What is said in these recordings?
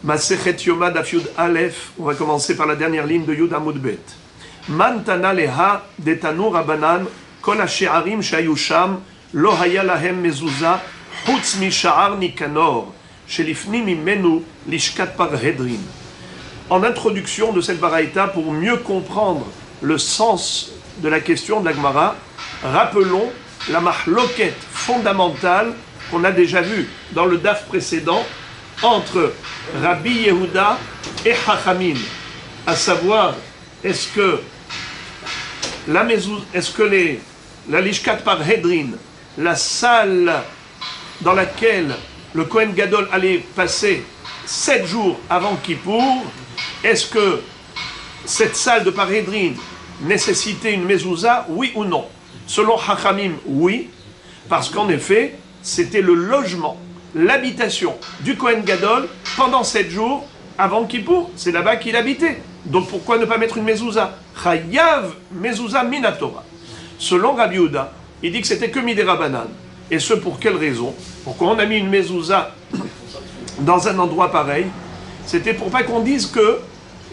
Masechet Yoma Daf Yud Aleph, on va commencer par la dernière ligne de Yud Amud Bet. Man tana leha detanu Rabbanan kol ha-she'arim shayu sham lo haya lahem mezuzah chutz mi-sha'ar Nikanor shelifni mimenu lishkat parhedrin. En introduction de cette baraïta, pour mieux comprendre le sens de la question de la Gemara, rappelons la mahloket fondamentale qu'on a déjà vue dans le daf précédent entre Rabbi Yehuda et Chachamim, à savoir est-ce que la Lishkat Parhedrin, la salle dans laquelle le Kohen Gadol allait passer 7 jours avant Kippour, est-ce que cette salle de Parhedrin nécessitait une mezouza, oui ou non? Selon Chachamim, oui, parce qu'en effet, c'était le logement, l'habitation du Kohen Gadol pendant 7 jours avant Kippour. C'est là-bas qu'il habitait. Donc pourquoi ne pas mettre une mezouza? Chayav mezouza minatora. Selon Rabbi Yehuda, il dit que c'était que midei Rabbanan. Et ce pour quelle raison? Pourquoi on a mis une mezouza dans un endroit pareil? C'était pour pas qu'on dise que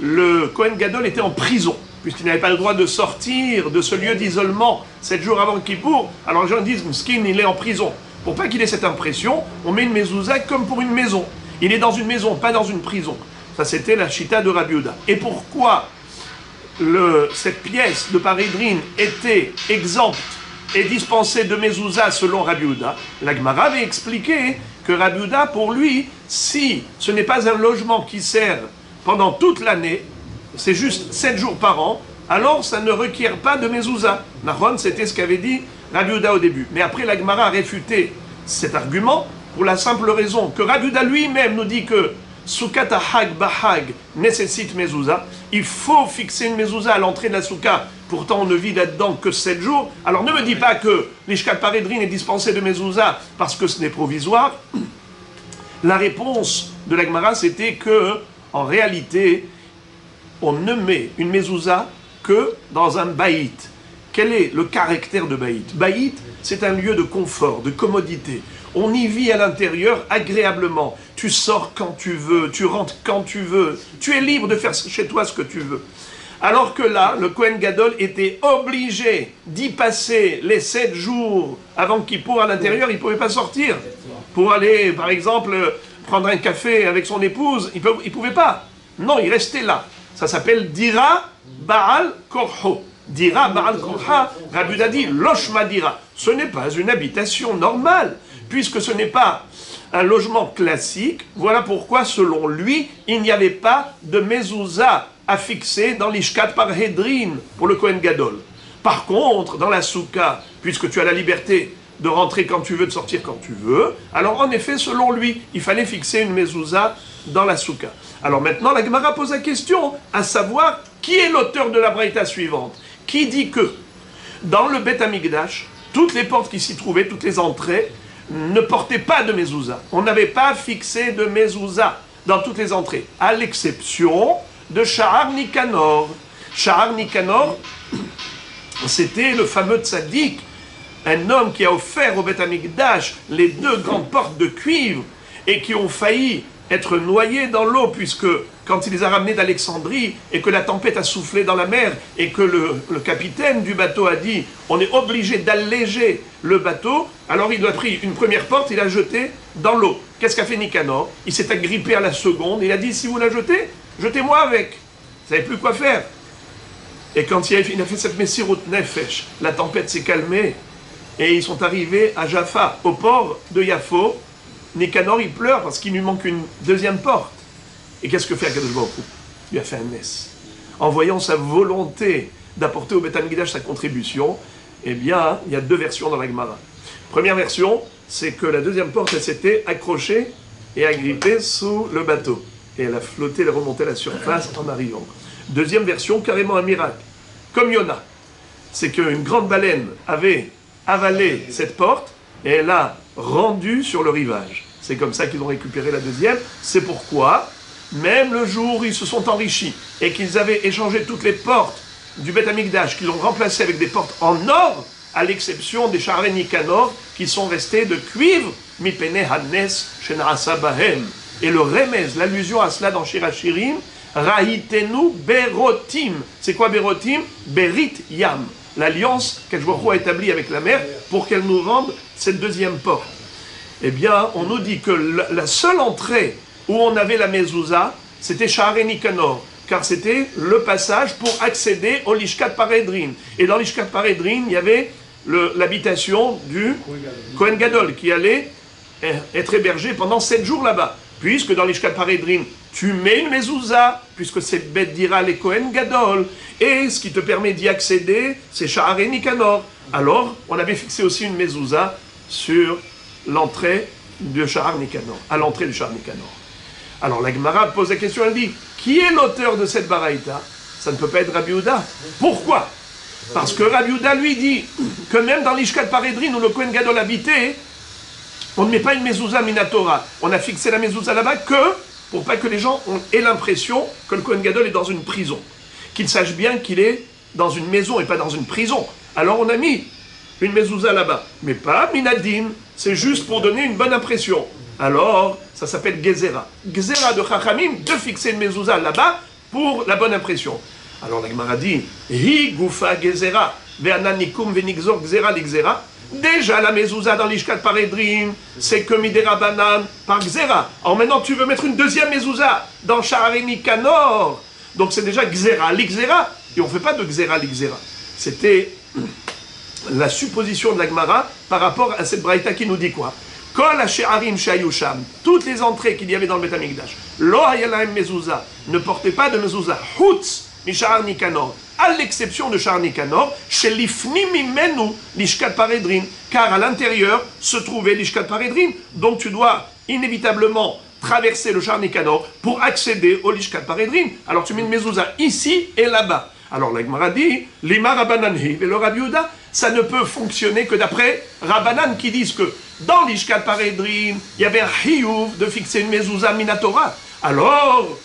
le Kohen Gadol était en prison, puisqu'il n'avait pas le droit de sortir de ce lieu d'isolement 7 jours avant Kippour. Alors les gens disent, Mskin, il est en prison. Pour pas qu'il ait cette impression, on met une mezouza comme pour une maison. Il est dans une maison, pas dans une prison. Ça, c'était la chita de Rabbi Yehuda. Et pourquoi cette pièce de Parhedrin était exempte et dispensée de mezouza selon Rabbi Yehuda? La Gemara avait expliqué que Rabbi Yehuda, pour lui, si ce n'est pas un logement qui sert pendant toute l'année, c'est juste 7 jours par an, alors ça ne requiert pas de mezouza. Nahon, c'était ce qu'avait dit Rabbi Yehuda au début. Mais après, la Gemara a réfuté cet argument pour la simple raison que Rabbi Yehuda lui-même nous dit que Soukat Hag Bahag nécessite mezouza. Il faut fixer une mezouza à l'entrée de la souka. Pourtant, on ne vit là-dedans que 7 jours. Alors ne me dis pas que l'Ishkat Parhedrin est dispensé de mezouza parce que ce n'est provisoire. La réponse de la Gemara, c'était que, en réalité, on ne met une mezouza que dans un baït. Quel est le caractère de baït? Baït, c'est un lieu de confort, de commodité. On y vit à l'intérieur agréablement. Tu sors quand tu veux, tu rentres quand tu veux. Tu es libre de faire chez toi ce que tu veux. Alors que là, le Kohen Gadol était obligé d'y passer les 7 jours avant Kippour à l'intérieur. Il ne pouvait pas sortir. Pour aller, par exemple, prendre un café avec son épouse, il ne pouvait pas. Non, il restait là. Ça s'appelle Dira Baal Korho. Dira Baal Korha, Rabbi Yehuda dit Loshma Dira. Ce n'est pas une habitation normale, puisque ce n'est pas un logement classique. Voilà pourquoi, selon lui, il n'y avait pas de mezouza à fixer dans l'Ishkat Parhedrin pour le Kohen Gadol. Par contre, dans la souka, puisque tu as la liberté de rentrer quand tu veux, de sortir quand tu veux, alors en effet, selon lui, il fallait fixer une mezouza dans la souka. Alors maintenant, la Gemara pose la question, à savoir, qui est l'auteur de la braïta suivante? Qui dit que, dans le Beth Amikdash, toutes les portes qui s'y trouvaient, toutes les entrées, ne portaient pas de mezouza. On n'avait pas fixé de mezouza dans toutes les entrées, à l'exception de Sha'ar Nikanor. Sha'ar Nikanor, c'était le fameux tzaddik, un homme qui a offert au Beth Amikdash les 2 grandes portes de cuivre et qui ont failli être noyés dans l'eau, puisque quand il les a ramenés d'Alexandrie et que la tempête a soufflé dans la mer et que le capitaine du bateau a dit on est obligé d'alléger le bateau, alors il a pris une première porte, il l'a jetée dans l'eau. Qu'est-ce qu'a fait Nicanor? Il s'est agrippé à la seconde, il a dit si vous la jetez, jetez-moi avec. Vous savez plus quoi faire. Et quand il a fait cette Messirut Nefesh, la tempête s'est calmée et ils sont arrivés à Jaffa, au port de Yafo. Nicanor, il pleure parce qu'il lui manque une deuxième porte. Et qu'est-ce que fait Akadosh Baruch Hu? Il a fait un nes. En voyant sa volonté d'apporter au Beth Amikdash sa contribution, eh bien, il y a 2 versions dans la Gemara. Première version, c'est que la deuxième porte, elle s'était accrochée et agrippée sous le bateau. Et elle a flotté, elle est remontée à la surface en arrivant. Deuxième version, carrément un miracle. Comme Yona. C'est qu'une grande baleine avait avalé cette porte et elle a rendu sur le rivage. C'est comme ça qu'ils ont récupéré la deuxième. C'est pourquoi, même le jour où ils se sont enrichis et qu'ils avaient échangé toutes les portes du Beth Amikdash, qu'ils l'ont remplacé avec des portes en or, à l'exception des Sha'arei Nikanor, qui sont restés de cuivre, Mipene Hannes Shena'asa Bahem. Et le remez, l'allusion à cela dans Shirachirim, Rahitenu Berotim. C'est quoi Berotim? Berit Yam. L'alliance qu'Hakadosh a établie avec la mer pour qu'elle nous rende cette deuxième porte. Eh bien, on nous dit que la seule entrée où on avait la mezouza, c'était Sha'arei Nikanor, car c'était le passage pour accéder au Lishkat Paredrin. Et dans Lishkat Paredrin, il y avait l'habitation du Kohen Gadol qui allait être hébergé pendant 7 jours là-bas. Puisque dans Lishkat Paredrin, tu mets une mezouza, puisque c'est Bet Dira les Kohen Gadol, et ce qui te permet d'y accéder, c'est Sha'arei Nikanor. Alors, on avait fixé aussi une mezouza sur l'entrée de Sha'ar Nikanor, à l'entrée du Sha'ar Nikanor. Alors la Gemara pose la question, elle dit, qui est l'auteur de cette baraïta? Ça ne peut pas être Rabbi Yehuda. Pourquoi? Parce que Rabbi Yehuda lui dit que même dans l'Ishkat Paredrin où le Kohen Gadol habitait, on ne met pas une mezouza minatora. On a fixé la mezouza là-bas que pour pas que les gens aient l'impression que le Kohen Gadol est dans une prison. Qu'ils sachent bien qu'il est dans une maison et pas dans une prison. Alors on a mis une mezouza là-bas, mais pas minadin, c'est juste pour donner une bonne impression. Alors, ça s'appelle gezera. Gezera de Chachamim, de fixer une mezouza là-bas pour la bonne impression. Alors la Gemara dit, hi gufa gezera, ve'ananikum ve'nigzor gezera l'igzera. Déjà la mezouza dans l'Ishkat Paredrin, c'est que midera banan par gezera. Alors maintenant tu veux mettre une deuxième mezouza dans Sha'arei Nikanor. Donc c'est déjà gezera l'igzera, et on ne fait pas de gezera l'igzera. C'était la supposition de la Gemara par rapport à cette braïta qui nous dit quoi? Kol ha-she'arim she'ayu sham, toutes les entrées qu'il y avait dans le Beth Amikdash, lo haya lahem mezouza, ne portaient pas de mezouza, hutz mi Sha'ar Nikanor, à l'exception de Sha'ar Nikanor, shelifni mimenu l'Ishkat Paredrin, car à l'intérieur se trouvait l'Ishkat Paredrin, donc tu dois inévitablement traverser le Sha'ar Nikanor pour accéder au l'Ishkat Paredrin. Alors tu mets une mezouza ici et là-bas. Alors la Gemara dit, l'Ima Rabbanan et le Rabbi Yehuda, ça ne peut fonctionner que d'après Rabbanan qui disent que dans l'Ishkat Paredrin, il y avait un hiyuv de fixer une mezouza minatora. Alors,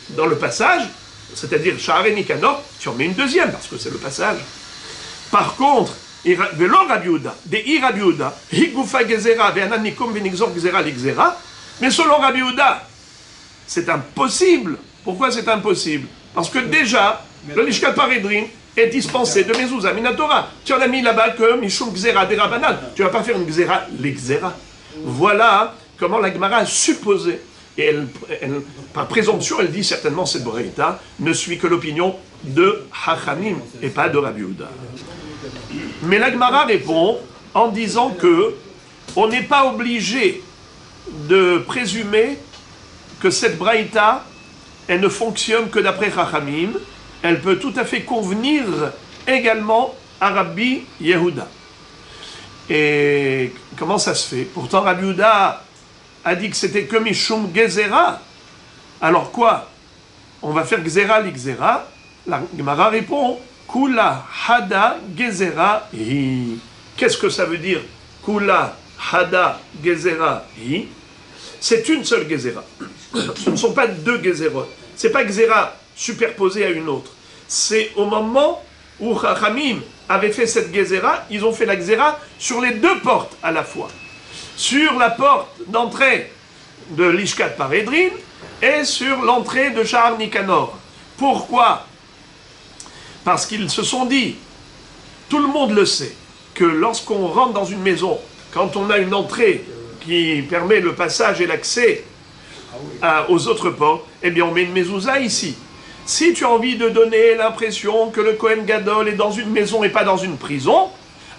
dans le passage, c'est-à-dire Sha'arei Nikanor, tu en mets une deuxième parce que c'est le passage. Par contre, Velo Rabbi Yehuda, de Rabbi Yehuda, higufa gezera ve'ananikum ve'nigzor gezera l'igzera, mais selon Rabbi Yehuda, c'est impossible. Pourquoi c'est impossible? Parce que déjà, le Lishkat Paredrin est dispensé de mezouza minatora. Tu en as mis là-bas que Mishum Gzera des Rabbanan. Tu ne vas pas faire une Gzera, l'Gzera. Voilà comment la Gemara a supposé. Et par présomption, elle dit certainement cette Braïta ne suit que l'opinion de Chachamim et pas de Rabbi Yehuda. Mais la Gemara répond en disant que on n'est pas obligé de présumer que cette Braïta elle ne fonctionne que d'après Chachamim. Elle peut tout à fait convenir également à Rabbi Yehuda. Et comment ça se fait? Pourtant, Rabbi Yehuda a dit que c'était que Mishum Gezera. Alors quoi? On va faire Gezera l'Igzera. La Gemara répond, Kula Hada Gezera Hi. Qu'est-ce que ça veut dire? Kula Hada Gezera Hi. C'est une seule Gezera. Ce ne sont pas deux Gezerot. Ce n'est pas Gezera superposée à une autre. C'est au moment où Chachamim avait fait cette Gezera, ils ont fait la Gezera sur les deux portes à la fois. Sur la porte d'entrée de l'Ishkat Paredrin et sur l'entrée de Sha'ar Nikanor. Pourquoi? Parce qu'ils se sont dit, tout le monde le sait, que lorsqu'on rentre dans une maison, quand on a une entrée qui permet le passage et l'accès aux autres portes, eh bien on met une mezouza ici. Si tu as envie de donner l'impression que le Kohen Gadol est dans une maison et pas dans une prison,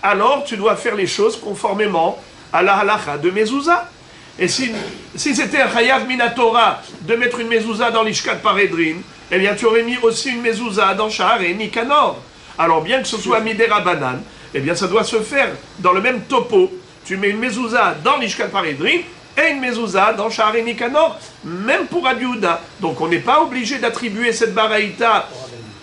alors tu dois faire les choses conformément à la halacha de mezouza. Et si c'était un chayav minatora de mettre une mezouza dans l'Ishkat Paredrin, eh bien tu aurais mis aussi une mezouza dans Sha'arei Nikanor. Alors bien que ce soit midera banan, eh bien ça doit se faire dans le même topo. Tu mets une mezouza dans l'Ishkat Paredrin et une mezouza dans Sha'arei Nikanor, même pour Rabbi Yehuda. Donc on n'est pas obligé d'attribuer cette baraïta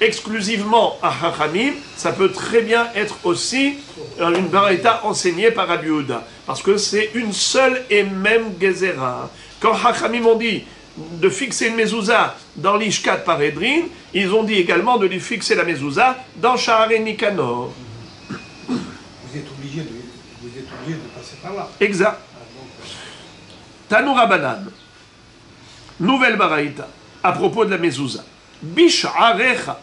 exclusivement à Chachamim, ça peut très bien être aussi une baraïta enseignée par Rabbi Yehuda, parce que c'est une seule et même gezera. Quand Chachamim ont dit de fixer une mezouza dans l'Ishkat Paredrin, ils ont dit également de lui fixer la mezouza dans Sha'arei Nikanor. Vous êtes obligé de passer par là. Exact. Tanu Rabbanan. Nouvelle baraïta, à propos de la mezouza. Bish'arecha.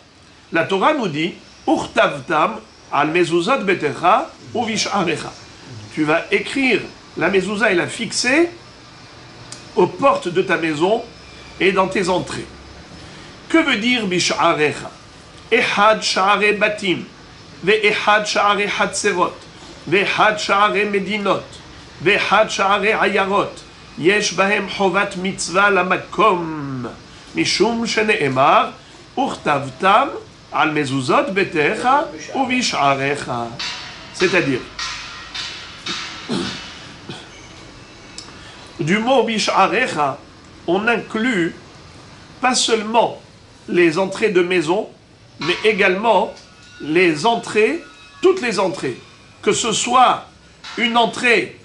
La Torah nous dit, Urtavtam al mezuzot betecha ou bish'arecha. Tu vas écrire la mezouza et la fixer aux portes de ta maison et dans tes entrées. Que veut dire bish'arecha? Ehad sha'are batim, ve'ehad sha'are hatzerot, ve'ehad sha'are medinot, ve'ehad sha'are ayarot, yesh bahem chovat mitzvah lamakom, mishum shene'emar, urtavtam al mezuzot betecha ou bish'arecha. C'est-à-dire, du mot bish'arecha, on inclut pas seulement les entrées de maison, mais également les entrées, toutes les entrées. Que ce soit une entrée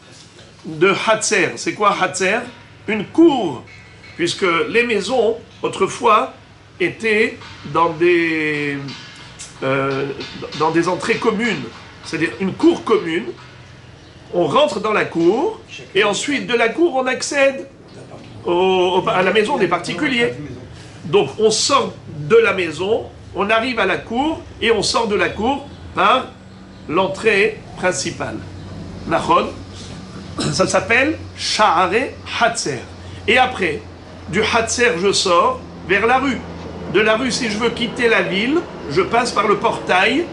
de Hatzer. C'est quoi Hatzer? Une cour, puisque les maisons, autrefois, étaient dans des entrées communes, c'est-à-dire une cour commune. On rentre dans la cour, et ensuite de la cour, on accède à la maison des particuliers. Donc on sort de la maison, on arrive à la cour, et on sort de la cour par l'entrée principale. Nachon, ça s'appelle Sha'are Hatzer. Et après, du Hatzer, je sors vers la rue. De la rue, si je veux quitter la ville, je passe par le portail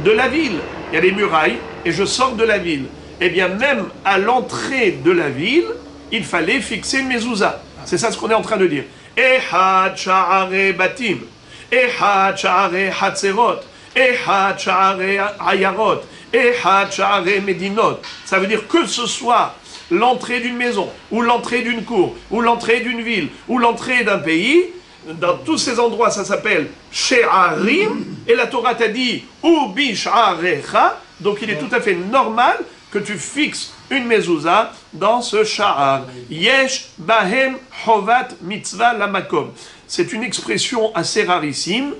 de la ville. Il y a les murailles, et je sors de la ville. Eh bien, même à l'entrée de la ville, il fallait fixer une mezouza. C'est ça ce qu'on est en train de dire. Ehad sha'are batim, ehad sha'are hatzerot, ehad sha'are ayarot, ehad sha'are medinot. Ça veut dire que ce soit l'entrée d'une maison, ou l'entrée d'une cour, ou l'entrée d'une ville, ou l'entrée d'un pays, dans tous ces endroits, ça s'appelle she'arim, et la Torah t'a dit ou bish'arecha, donc il est tout à fait normal que tu fixes une mezouza dans ce sha'ar. Yesh bahem chovat mitzvah lamakom. C'est une expression assez rarissime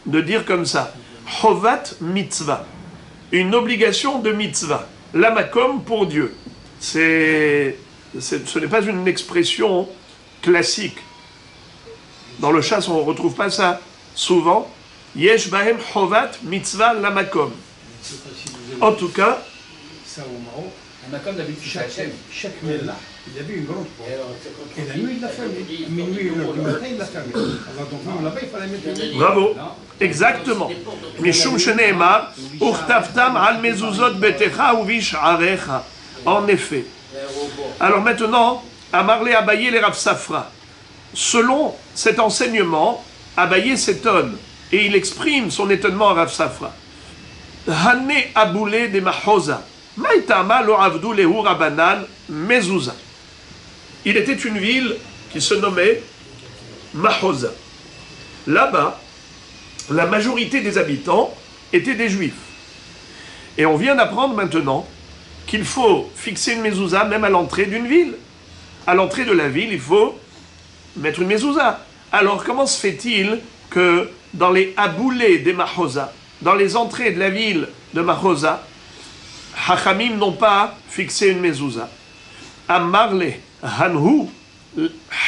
de dire comme ça. Chovat mitzvah. Une obligation de mitzvah. Lamakom pour Dieu. Ce n'est pas une expression classique. Dans le chasse, on ne retrouve pas ça souvent. Yesh bahem chovat mitzvah lamakom. En tout cas, ça au Maroc, Makom d'habitude, c'est Hachem. chaque Mela, il y avait une grande porte. Et la nuit, il l'a fermée. Minuit, 1h du matin, il l'a fermée. Alors donc là-bas, il fallait mettre une... bravo. Exactement. Mishum shene'emar, urtavtam al mezuzot betecha ou bish'arecha. En effet. Alors maintenant, Amarle Abaye les Rav Safra. Selon cet enseignement, Abaye s'étonne et il exprime son étonnement à Rav Safra. Hane aboulé de mahoza. Maïtama lo avdou lehu rabanan mezouza. Il était une ville qui se nommait Mahoza. Là-bas, la majorité des habitants étaient des juifs. Et on vient d'apprendre maintenant qu'il faut fixer une mezouza même à l'entrée d'une ville. À l'entrée de la ville, il faut mettre une mezouza. Alors comment se fait-il que dans les aboulés des Mahoza, dans les entrées de la ville de Mahoza, Hachamim n'ont pas fixé une mezouza? Amarle hanhu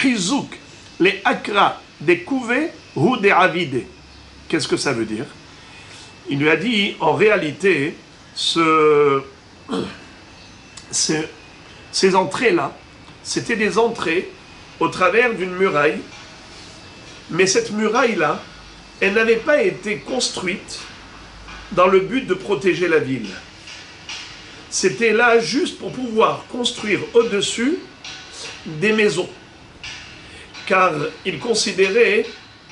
hizouk les akra des couvées ou des avidés. Qu'est-ce que ça veut dire? Il lui a dit, en réalité, ces entrées-là, c'était des entrées au travers d'une muraille, mais cette muraille-là, elle n'avait pas été construite dans le but de protéger la ville. C'était là juste pour pouvoir construire au-dessus des maisons. Car il considérait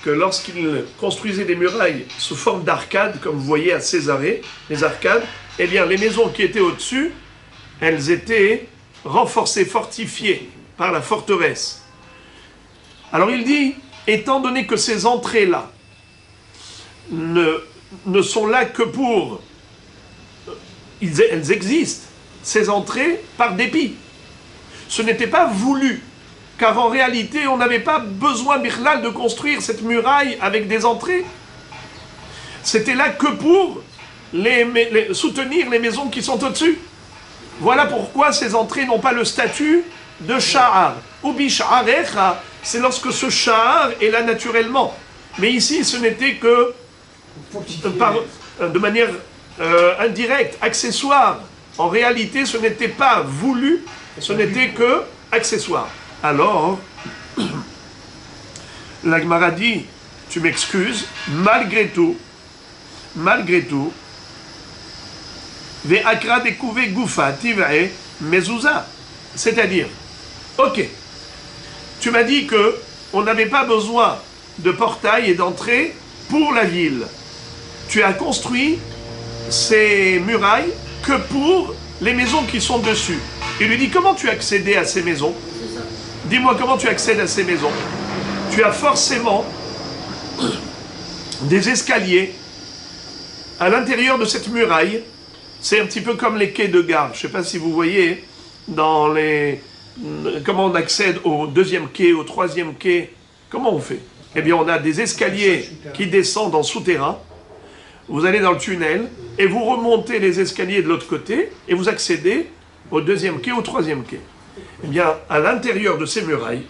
que lorsqu'il construisait des murailles sous forme d'arcades, comme vous voyez à Césarée, les arcades, eh bien les maisons qui étaient au-dessus, elles étaient renforcées, fortifiées par la forteresse. Alors il dit, étant donné que ces entrées-là ne sont là que pour... Elles existent, ces entrées, par dépit. Ce n'était pas voulu, car en réalité, on n'avait pas besoin, Bichlal, de construire cette muraille avec des entrées. C'était là que pour soutenir les maisons qui sont au-dessus. Voilà pourquoi ces entrées n'ont pas le statut de sha'ar. Ou bish'arecha, c'est lorsque ce char est là naturellement. Mais ici, ce n'était que de manière indirecte, accessoire. En réalité, ce n'était pas voulu, ce n'était que accessoire. Alors, la Gemara dit, tu m'excuses, malgré tout, ve'akra dekouve goufa tiv'e mezouza. C'est-à-dire, ok, tu m'as dit que on n'avait pas besoin de portail et d'entrée pour la ville. Tu as construit ces murailles que pour les maisons qui sont dessus. Il lui dit, comment tu as accédé à ces maisons? Dis-moi comment tu accèdes à ces maisons. Tu as forcément des escaliers à l'intérieur de cette muraille. C'est un petit peu comme les quais de gare. Je ne sais pas si vous voyez dans les... Comment on accède au deuxième quai, au troisième quai. Comment on fait? Eh bien, on a des escaliers qui descendent en souterrain. Vous allez dans le tunnel et vous remontez les escaliers de l'autre côté et vous accédez au deuxième quai, au troisième quai. Eh bien, à l'intérieur de ces murailles,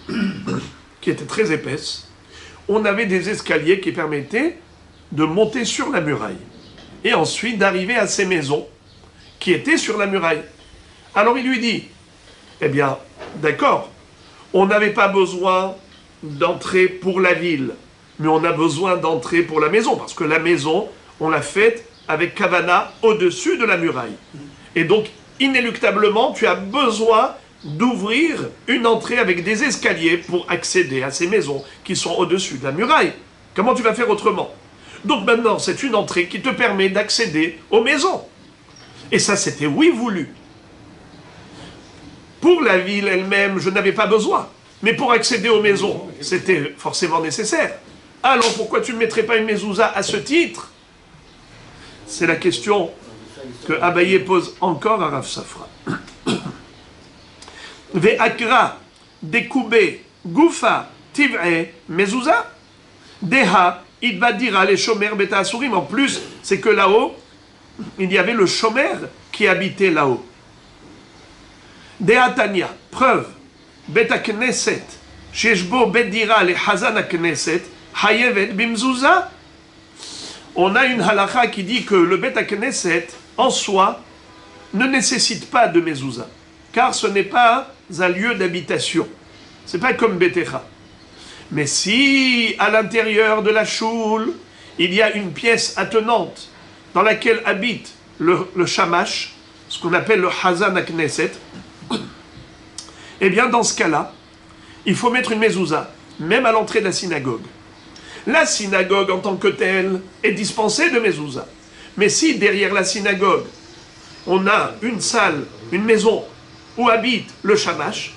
qui étaient très épaisses, on avait des escaliers qui permettaient de monter sur la muraille et ensuite d'arriver à ces maisons qui étaient sur la muraille. Alors il lui dit, eh bien, d'accord, on n'avait pas besoin d'entrer pour la ville, mais on a besoin d'entrer pour la maison, parce que la maison, on l'a faite avec Kavana au-dessus de la muraille. Et donc, inéluctablement, tu as besoin d'ouvrir une entrée avec des escaliers pour accéder à ces maisons qui sont au-dessus de la muraille. Comment tu vas faire autrement? Donc maintenant, c'est une entrée qui te permet d'accéder aux maisons. Et ça, c'était oui voulu. Pour la ville elle-même, je n'avais pas besoin. Mais pour accéder aux maisons, c'était forcément nécessaire. Alors pourquoi tu ne mettrais pas une mezouza à ce titre? C'est la question que Abaye pose encore à Rav Safra. Ve'akra dekoube goufa tiv'e mezouza deha idbadira les shomer beta asurim. En plus, c'est que là-haut, il y avait le shomer qui habitait là-haut. Deha Tanya, preuve, beta knesset, sheshbo bedira le hazan knesset, hayevet bimzouza. On a une halakha qui dit que le Bet Knesset, en soi, ne nécessite pas de mezouza, car ce n'est pas un lieu d'habitation. Ce n'est pas comme Betecha. Mais si, à l'intérieur de la choule, il y a une pièce attenante dans laquelle habite le shamash, ce qu'on appelle le Hazan Knesset, eh bien, dans ce cas-là, il faut mettre une mezouza, même à l'entrée de la synagogue. La synagogue en tant que telle est dispensée de mezouza. Mais si derrière la synagogue, on a une salle, une maison où habite le shamash,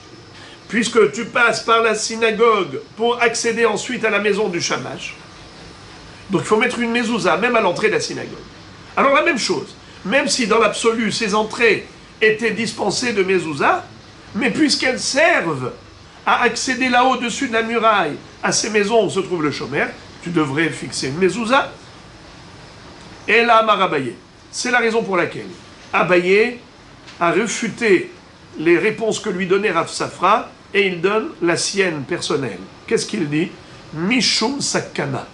puisque tu passes par la synagogue pour accéder ensuite à la maison du shamash, donc il faut mettre une mezouza même à l'entrée de la synagogue. Alors la même chose, même si dans l'absolu ces entrées étaient dispensées de mezouza, mais puisqu'elles servent à accéder là-haut, au-dessus de la muraille, à ces maisons où se trouve le shomer, tu devrais fixer une mezouza. Et là, Amar Abaye. C'est la raison pour laquelle Abaye a refuté les réponses que lui donnait Rav Safra et il donne la sienne personnelle. Qu'est-ce qu'il dit? Mishum Sakana.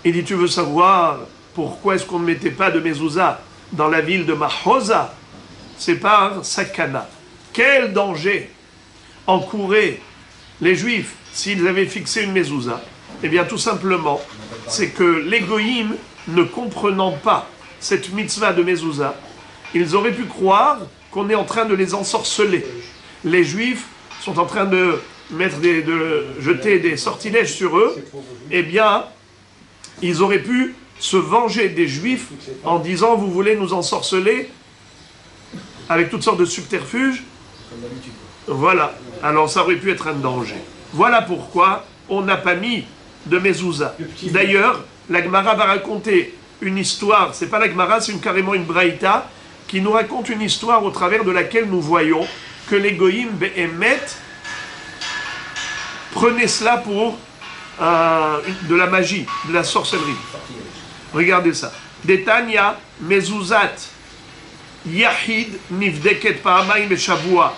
Il dit, tu veux savoir pourquoi est-ce qu'on ne mettait pas de mezouza dans la ville de Mahoza? C'est par Sakana. Quel danger encouraient les Juifs s'ils avaient fixé une mezouza? Eh bien, tout simplement, c'est que les goïms, ne comprenant pas cette mitzvah de mezouza, ils auraient pu croire qu'on est en train de les ensorceler. Les Juifs sont en train de jeter des sortilèges sur eux. Eh bien, ils auraient pu se venger des Juifs en disant « Vous voulez nous ensorceler ?» avec toutes sortes de subterfuges. Voilà. Alors ça aurait pu être un danger. Voilà pourquoi on n'a pas mis de mezouza. D'ailleurs, la Gemara va raconter une histoire, c'est pas la Gemara, c'est carrément une braïta, qui nous raconte une histoire au travers de laquelle nous voyons que les goïms be'emet prenaient cela pour de la magie, de la sorcellerie. Regardez ça. Detanya mezuzat yahid nivdeket pa'amayim beshavua.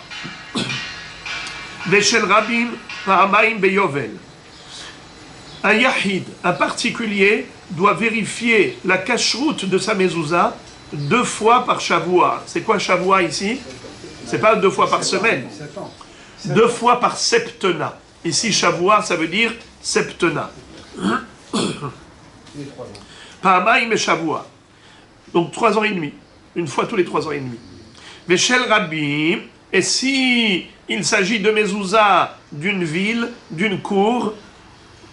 Veshel Rabim Pa'amaim Beyovel. Un yahid, un particulier, doit vérifier la cacheroute de sa mezouza 2 fois par Shavua. C'est quoi Shavua ici? C'est pas 2 fois par semaine. 2 fois par septena. Ici, Shavua, ça veut dire septena. Pa'amaim et Shavua. Donc 3 ans et demi. Une fois tous les 3 ans et demi. Veshel Rabim. Et si il s'agit de mezouza d'une ville, d'une cour,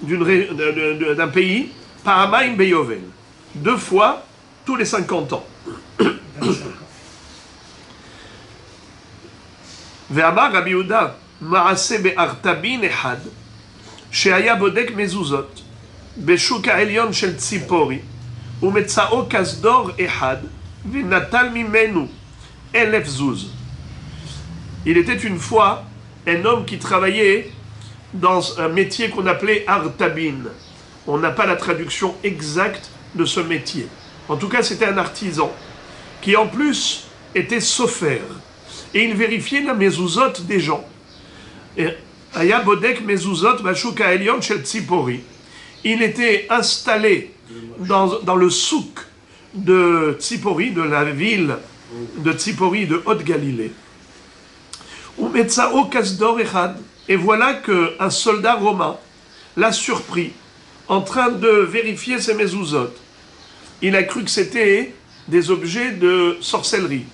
d'un pays, Pa'amaim Beyovel. 2 fois tous les 50 ans. Ve'amar Rabbi Yehuda, Ma'aseh be'artabin ehad, she'aya bodek mezuzot, בשוק העליון של ציפורי, ומצאו כסדור אחד, ונטל ממנו 1000 זוז. Il était une fois un homme qui travaillait dans un métier qu'on appelait artabin. On n'a pas la traduction exacte de ce métier. En tout cas, c'était un artisan qui en plus était sofer. Et il vérifiait la mezuzot des gens. Aya bodek mezuzot bashuk ha'elyon shel Tzipori. Il était installé dans le souk de Tzipori, de la ville de Tzipori de Haute-Galilée. Et voilà qu'un soldat romain l'a surpris en train de vérifier ses mezuzot. Il a cru que c'était des objets de sorcellerie.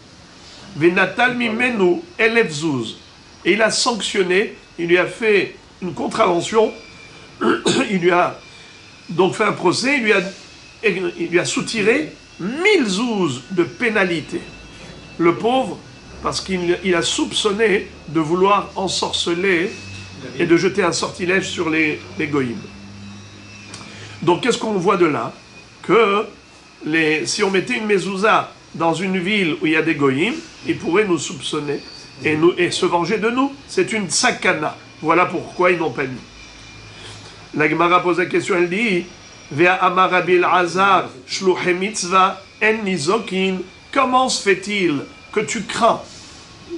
Venatal mimenu 1000 zuz. Et il a sanctionné, il lui a fait une contravention, il lui a donc fait un procès, il lui a soutiré 1000 zouz de pénalité. Le pauvre, parce qu'il a soupçonné de vouloir ensorceler et de jeter un sortilège sur les goïms. Donc qu'est-ce qu'on voit de là? Que si on mettait une mezouza dans une ville où il y a des goïms, ils pourraient nous soupçonner et se venger de nous. C'est une sakana. Voilà pourquoi ils n'ont pas mis. La Gemara pose la question, elle dit Vea amar Rabbi Elazar shluchei mitzvah en nizokin. Comment se fait-il que tu crains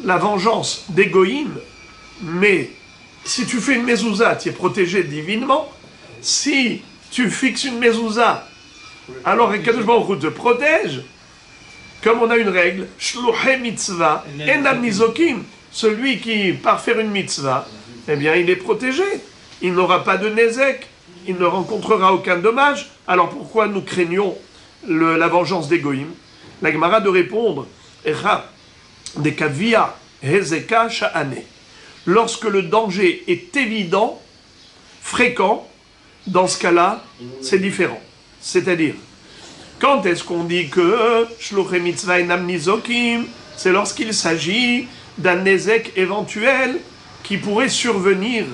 la vengeance des goïms, mais si tu fais une mezouza, tu es protégé divinement. Si tu fixes une mezouza, alors Kadosh Baruch Hu te protège. Comme on a une règle, shluchei mitzvah enam nizokin. Celui qui part faire une mitzvah, eh bien il est protégé. Il n'aura pas de nezek, il ne rencontrera aucun dommage. Alors pourquoi nous craignons la vengeance des goïms? La Gemara de répondre, des kavia hezeka sha'ane. Lorsque le danger est évident, fréquent, dans ce cas-là, c'est différent. C'est-à-dire, quand est-ce qu'on dit que shluchei mitzvah enam nizokim? C'est lorsqu'il s'agit d'un nezek éventuel qui pourrait survenir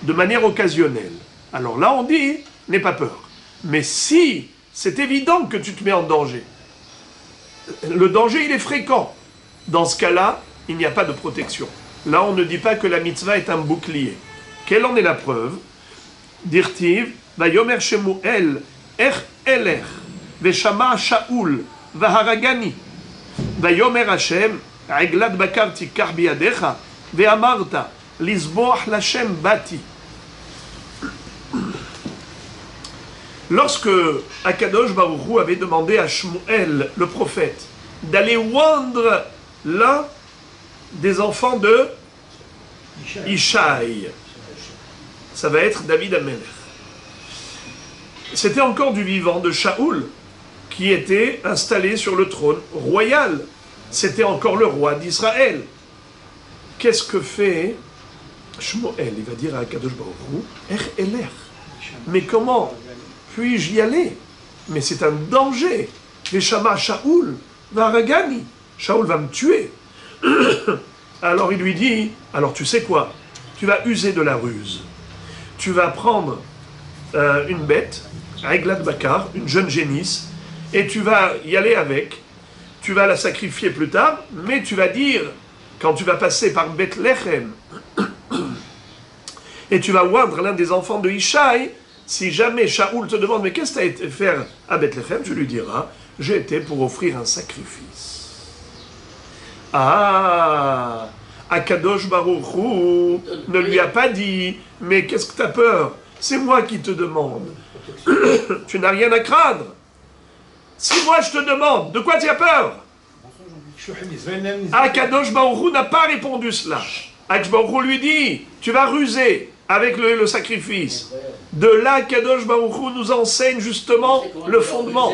de manière occasionnelle. Alors là, on dit, n'aie pas peur. Mais si c'est évident que tu te mets en danger, le danger, il est fréquent. Dans ce cas-là, il n'y a pas de protection. Là, on ne dit pas que la mitzvah est un bouclier. Quelle en est la preuve? Dirtiv, Vayomer Shemuel, Eler, Veshama Shaul, Vaharagani, Vayomer Hashem, Eglat Bakar Tikar Biadecha, Veamarta, Lisboach Lachem Bati. Lorsque Akadosh Baruch Hu avait demandé à Shmuel, le prophète, d'aller oindre l'un des enfants de Ishaï, ça va être David Amelech. C'était encore du vivant de Shaoul, qui était installé sur le trône royal. C'était encore le roi d'Israël. Qu'est-ce que fait Shmuel? Il va dire à Akadosh Baruch Hu, Eler. Mais comment puis-je y aller? Mais c'est un danger. Veshama Shaoul va Ragani. Shaoul va me tuer. Alors il lui dit, alors tu sais quoi? Tu vas user de la ruse. Tu vas prendre une bête, Eglat Bakar, une jeune génisse, et tu vas y aller avec. Tu vas la sacrifier plus tard, mais tu vas dire, quand tu vas passer par Bethléem, et tu vas oindre l'un des enfants de Ishaï, si jamais Shaoul te demande, mais qu'est-ce que tu as été faire à Bethléem? Tu lui diras, j'ai été pour offrir un sacrifice. Ah, Akadosh Baruch Hu ne lui a pas dit, mais qu'est-ce que tu as peur? C'est moi qui te demande. Tu n'as rien à craindre. Si moi je te demande, de quoi tu as peur? Akadosh Baruch Hu n'a pas répondu cela. Akadosh Baruch Hu lui dit, tu vas ruser avec le sacrifice. De là, Kadosh Baruch Hu nous enseigne justement le fondement.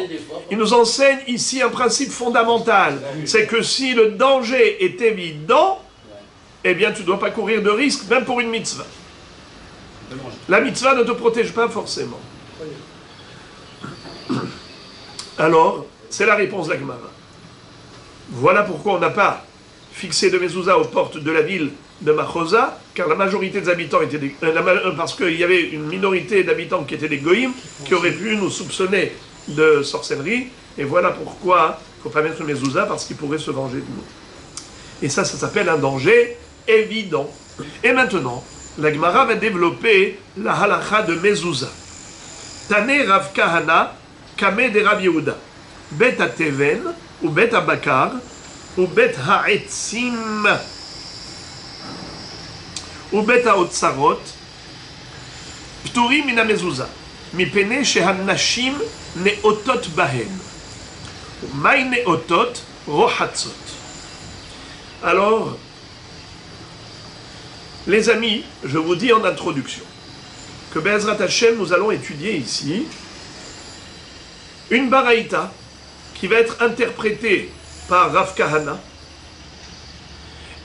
Il nous enseigne ici un principe fondamental. C'est que si le danger est évident, eh bien tu ne dois pas courir de risque, même pour une mitzvah. La mitzvah ne te protège pas forcément. Alors, c'est la réponse de la Gemara. Voilà pourquoi on n'a pas fixé de mezouza aux portes de la ville de Machosa, car la majorité des habitants étaient des... parce qu'il y avait une minorité d'habitants qui étaient des goïms, qui auraient pu nous soupçonner de sorcellerie, et voilà pourquoi il ne faut pas mettre une mezouza, parce qu'ils pourraient se venger de nous. Et ça s'appelle un danger évident. Et maintenant, la Gemara va développer la halakha de mezouza. Tane Rav Kahana, Kame de Rav Yehuda, Bet Teven, ou Bet Bakar, ou Bet Ha'etzim, ובית האוצרות פטורים מן המזוזה מפני שהנשים נאותות בהן. ומהי נאותות? רוחצות. Alors, les amis, je vous dis en introduction que Be'ezrat Hashem, nous allons étudier ici une baraïta qui va être interprétée par Rav Kahana,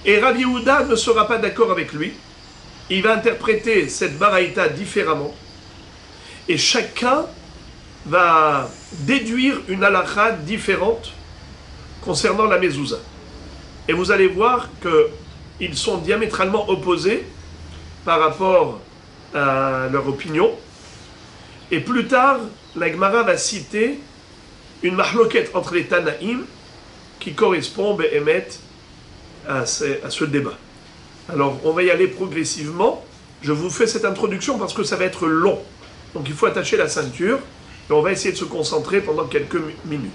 et Rav Yehuda ne sera pas d'accord avec lui. Il va interpréter cette baraïta différemment. Et chacun va déduire une halakha différente concernant la mezouza. Et vous allez voir qu'ils sont diamétralement opposés par rapport à leur opinion. Et plus tard, la Gemara va citer une mahloket entre les Tanaïm qui correspond, Be'emet, à ce débat. Alors, on va y aller progressivement. Je vous fais cette introduction parce que ça va être long. Donc, il faut attacher la ceinture et on va essayer de se concentrer pendant quelques minutes.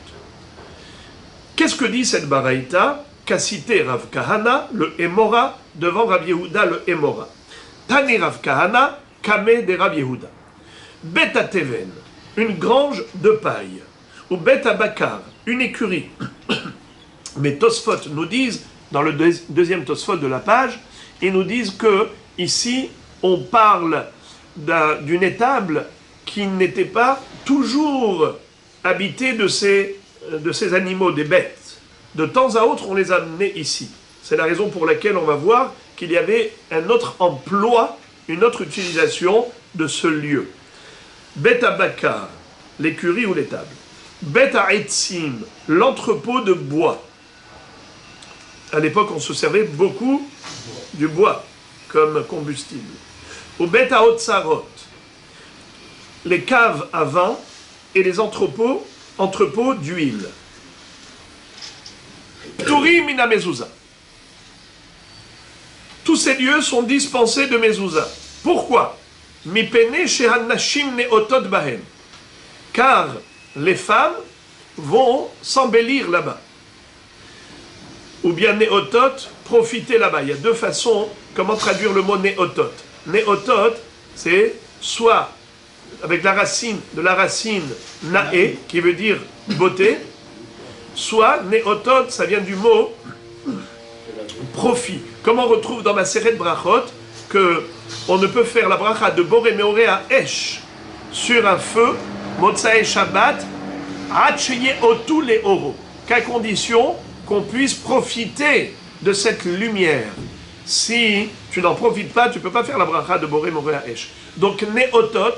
Qu'est-ce que dit cette baraïta qu'a cité Rav Kahana, le Emora, devant Rav Yehuda, le Emora? Tani Rav Kahana, Kame de Rav Yehuda. Beta Teven, une grange de paille. Ou Beta Bakar, une écurie. Mais Tosfot nous disent, dans le deuxième Tosfot de la page, ils nous disent que ici on parle d'une étable qui n'était pas toujours habitée de ces animaux, des bêtes. De temps à autre, on les a amenés ici. C'est la raison pour laquelle on va voir qu'il y avait un autre emploi, une autre utilisation de ce lieu. Beta Bakar, l'écurie ou l'étable. Beta Etzim, l'entrepôt de bois. À l'époque, on se servait beaucoup du bois comme combustible. Ou Beta Otsarot, les caves à vin et les entrepôts d'huile. Pturi mina mezouza. Tous ces lieux sont dispensés de mezouza. Pourquoi? Mipene shehanashim neotot bahem. Car les femmes vont s'embellir là-bas. Ou bien néotot, profiter là-bas. Il y a deux façons, comment traduire le mot néotot. Néotot, c'est soit avec la racine naé, qui veut dire beauté, soit néotot, ça vient du mot profit. Comme on retrouve dans ma série de brachot, que on ne peut faire la bracha de Boré Meoré à Esh sur un feu, Motsae Shabbat, Hacheye Otu le Oro, qu'à condition qu'on puisse profiter de cette lumière. Si tu n'en profites pas, tu ne peux pas faire la bracha de Boré Meoré à Esh. Donc, Néotot,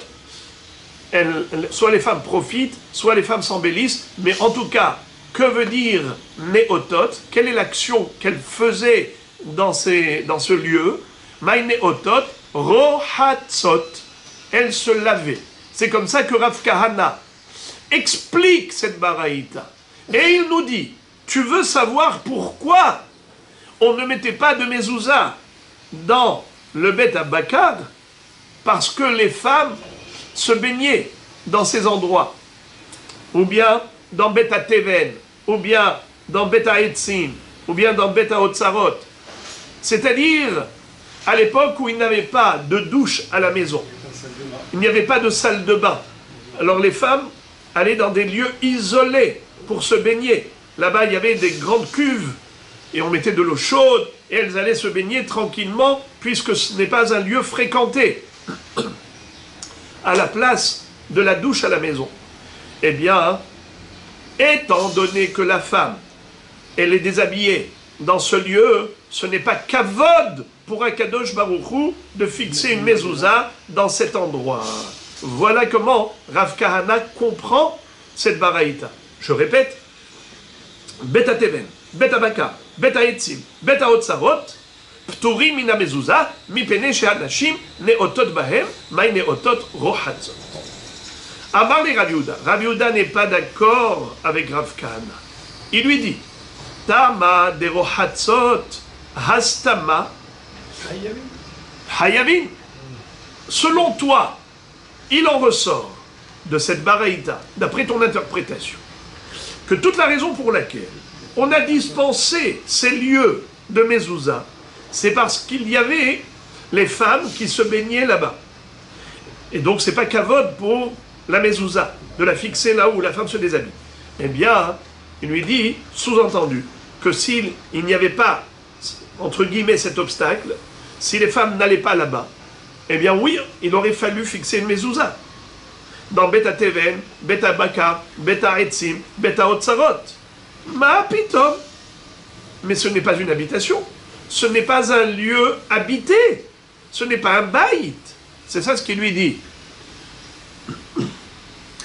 soit les femmes profitent, soit les femmes s'embellissent, mais en tout cas, que veut dire Néotot? Quelle est l'action qu'elle faisait dans ce lieu? Maï Néotot, Rohatzot, elle se lavait. C'est comme ça que Rav Kahana explique cette baraïta. Et il nous dit, tu veux savoir pourquoi on ne mettait pas de mezouza dans le Bet Bakar? Parce que les femmes se baignaient dans ces endroits. Ou bien dans Bet Teven, ou bien dans Bet Etzim, ou bien dans Bet Otsarot. C'est-à-dire à l'époque où il n'avait pas de douche à la maison. Il n'y avait pas de salle de bain. Alors les femmes allaient dans des lieux isolés pour se baigner. Là-bas, il y avait des grandes cuves et on mettait de l'eau chaude et elles allaient se baigner tranquillement puisque ce n'est pas un lieu fréquenté. À la place de la douche à la maison. Eh bien, étant donné que la femme, elle est déshabillée dans ce lieu, ce n'est pas kavod pour Akadosh Baruch Hu de fixer une mezouza dans cet endroit. Voilà comment Rav Kahana comprend cette baraïta. Je répète, Beta Teven, Beta Baka, Beta Etzim, Beta Otsarot, Pturi mina mezouza, mi pene she'anashim neotot bahem, mai neotot rohatzot. Amar le Rav Yehuda. Rav Yehuda n'est pas d'accord avec Rav Kahana. Il lui dit, Tama de rohatzot, hastama, hayavin. Selon toi, il en ressort de cette baraïta, d'après ton interprétation, que toute la raison pour laquelle on a dispensé ces lieux de mezouza, c'est parce qu'il y avait les femmes qui se baignaient là-bas. Et donc c'est pas kavod pour la mezouza, de la fixer là où la femme se déshabille. Eh bien, il lui dit, sous-entendu, que s'il n'y avait pas, entre guillemets, cet obstacle, si les femmes n'allaient pas là-bas, eh bien oui, il aurait fallu fixer une mezouza. Dans Beta Teven, Beta Baka, Beta Etzim, Beta Otsarot. Ma pitom. Mais ce n'est pas une habitation. Ce n'est pas un lieu habité. Ce n'est pas un baït. C'est ça ce qu'il lui dit.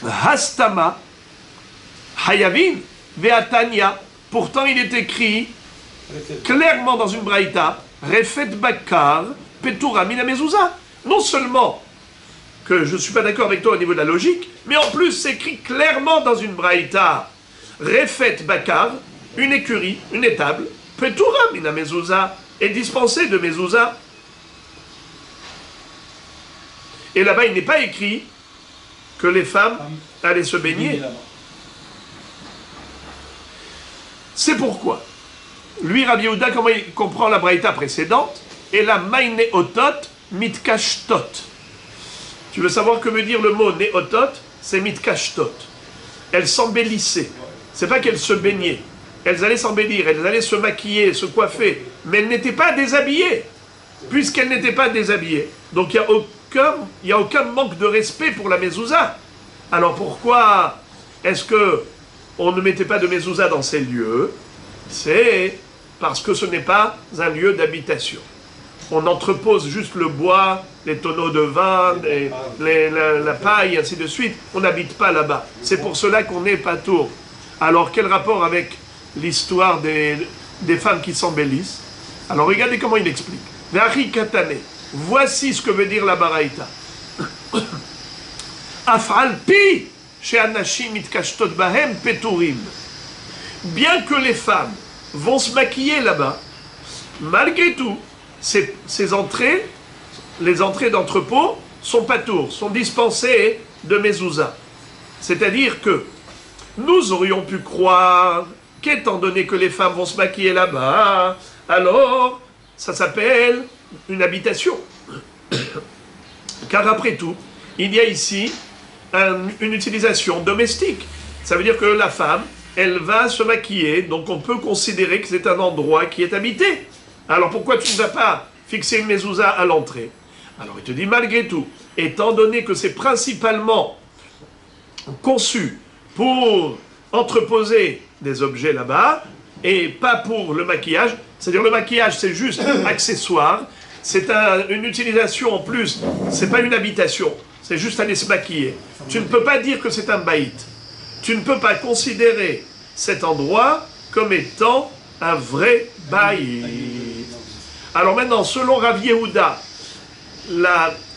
Hastama, Hayavin, Veatania. Pourtant, il est écrit clairement dans une braïta, Refet Bakar, Petura Mina Mezouza. Non seulement que je ne suis pas d'accord avec toi au niveau de la logique, mais en plus, c'est écrit clairement dans une braïta, Refet Bakar, une écurie, une étable, Petura Mina Mezouza, est dispensée de Mezouza. Et là-bas, il n'est pas écrit que les femmes allaient se baigner. C'est pourquoi, lui, Rav Yehuda, comment il comprend la braïta précédente, et la maïne otot mitkashtot. Tu veux savoir que veut dire le mot néotot? C'est mitkashtot. Elles s'embellissaient. C'est pas qu'elles se baignaient. Elles allaient s'embellir, elles allaient se maquiller, se coiffer, mais elles n'étaient pas déshabillées. Puisqu'elles n'étaient pas déshabillées. Donc il n'y a aucun manque de respect pour la mezouza. Alors pourquoi est-ce que on ne mettait pas de mezouza dans ces lieux? C'est parce que ce n'est pas un lieu d'habitation. On entrepose juste le bois, les tonneaux de vin, la paille, ainsi de suite. On n'habite pas là-bas. C'est pour cela qu'on n'est pas tour. Alors quel rapport avec l'histoire des femmes qui s'embellissent? Alors regardez comment il explique. V'achi katane. Voici ce que veut dire la baraïta. Afalpi she'anashim mitkashtot bahem peturim. Bien que les femmes vont se maquiller là-bas, malgré tout, ces entrées, les entrées d'entrepôt, sont patours, sont dispensées de mezouza. C'est-à-dire que nous aurions pu croire qu'étant donné que les femmes vont se maquiller là-bas, alors ça s'appelle une habitation. Car après tout, il y a ici une utilisation domestique. Ça veut dire que la femme, elle va se maquiller, donc on peut considérer que c'est un endroit qui est habité. Alors pourquoi tu ne vas pas fixer une mezouza à l'entrée? Alors il te dit, malgré tout, étant donné que c'est principalement conçu pour entreposer des objets là-bas, et pas pour le maquillage, c'est-à-dire le maquillage c'est juste accessoire, c'est une utilisation en plus, c'est pas une habitation, c'est juste aller se maquiller. Tu ne peux pas dire que c'est un baït. Tu ne peux pas considérer cet endroit comme étant un vrai baït. Alors maintenant, selon Rav Yehuda,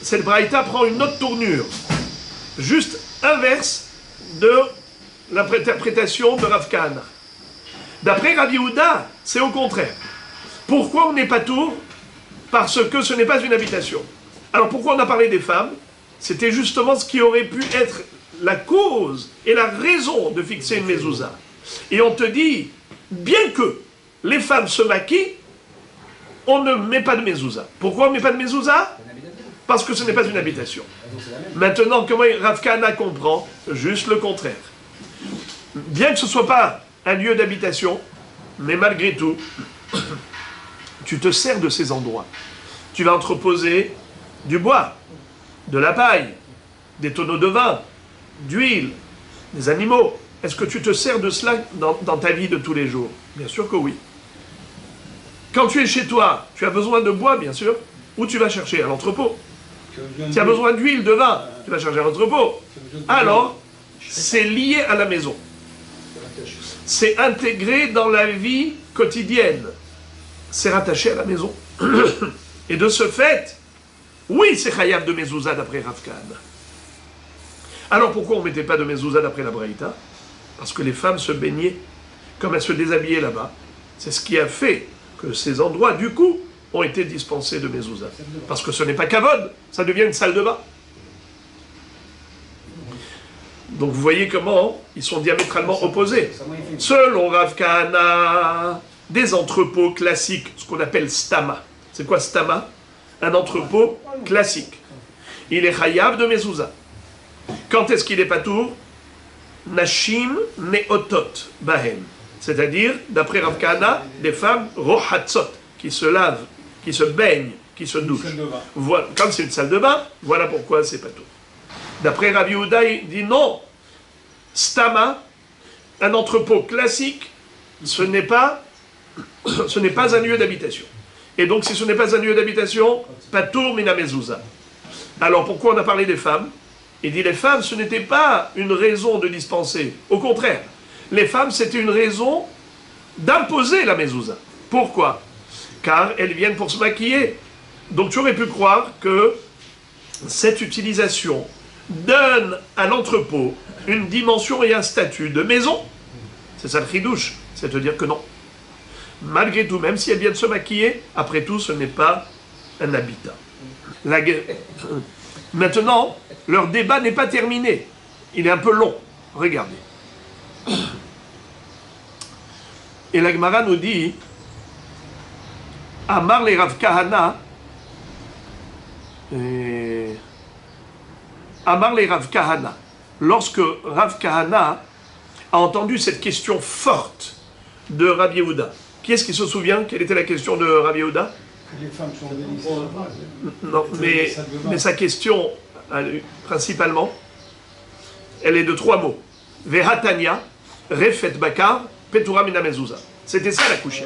cette braïta prend une autre tournure, juste inverse de l'interprétation de Rav Kahana. D'après Rav Yehuda, c'est au contraire. Pourquoi on n'est pas tour? Parce que ce n'est pas une habitation. Alors pourquoi on a parlé des femmes? C'était justement ce qui aurait pu être la cause et la raison de fixer une mezouza. Et on te dit, bien que les femmes se maquillent, on ne met pas de mezouza. Pourquoi on ne met pas de mezouza? Parce que ce n'est pas une habitation. Maintenant, comment Rav Kahana comprend? Juste le contraire. Bien que ce ne soit pas un lieu d'habitation, mais malgré tout, tu te sers de ces endroits. Tu vas entreposer du bois, de la paille, des tonneaux de vin, d'huile, des animaux. Est-ce que tu te sers de cela dans ta vie de tous les jours? Bien sûr que oui. Quand tu es chez toi, tu as besoin de bois, bien sûr. Où tu vas chercher? À l'entrepôt. Tu as besoin d'huile, de vin, tu vas chercher à l'entrepôt. Alors, c'est lié à la maison. C'est intégré dans la vie quotidienne. C'est rattaché à la maison. Et de ce fait, oui, c'est chayav de mezouza d'après Rav Kahana. Alors pourquoi on ne mettait pas de mezouza d'après la Braïta? Parce que les femmes se baignaient, comme elles se déshabillaient là-bas. C'est ce qui a fait que ces endroits, du coup, ont été dispensés de mezouza. Parce que ce n'est pas kavod, ça devient une salle de bain. Donc vous voyez comment ils sont diamétralement opposés. Selon Rav Kahana, des entrepôts classiques, ce qu'on appelle stama. C'est quoi stama? Un entrepôt classique. Il est chayav de mezouza. Quand est-ce qu'il est patour? Nashim neotot bahem. C'est-à-dire, d'après Rav Kahana, des femmes rohatzot, qui se lavent, qui se baignent, qui se douchent. Voilà. Quand c'est une salle de bain, voilà pourquoi c'est patour. D'après Rabbi Yehuda, il dit non. Stama, un entrepôt classique, ce n'est pas un lieu d'habitation. Et donc, si ce n'est pas un lieu d'habitation, patour mina mezouza. Alors, pourquoi on a parlé des femmes? Il dit les femmes, ce n'était pas une raison de dispenser. Au contraire, les femmes, c'était une raison d'imposer la mezouza. Pourquoi? Car elles viennent pour se maquiller. Donc, tu aurais pu croire que cette utilisation donne à l'entrepôt une dimension et un statut de maison. C'est ça le chidouche, c'est de dire que non. Malgré tout, même si elles viennent se maquiller, après tout, ce n'est pas un habitat. Maintenant, leur débat n'est pas terminé. Il est un peu long. Regardez. Et la Gemara nous dit Amar le Rav Kahana Amar le Rav Kahana. Lorsque Rav Kahana a entendu cette question forte de Rabbi Yehuda, qui est-ce qui se souvient quelle était la question de Rabbi Yehuda? Les femmes sont bénies. Non, mais sa question, principalement, elle est de 3 mots. Vehatania, refet bakar, petura mina mezouza. C'était ça la couchée.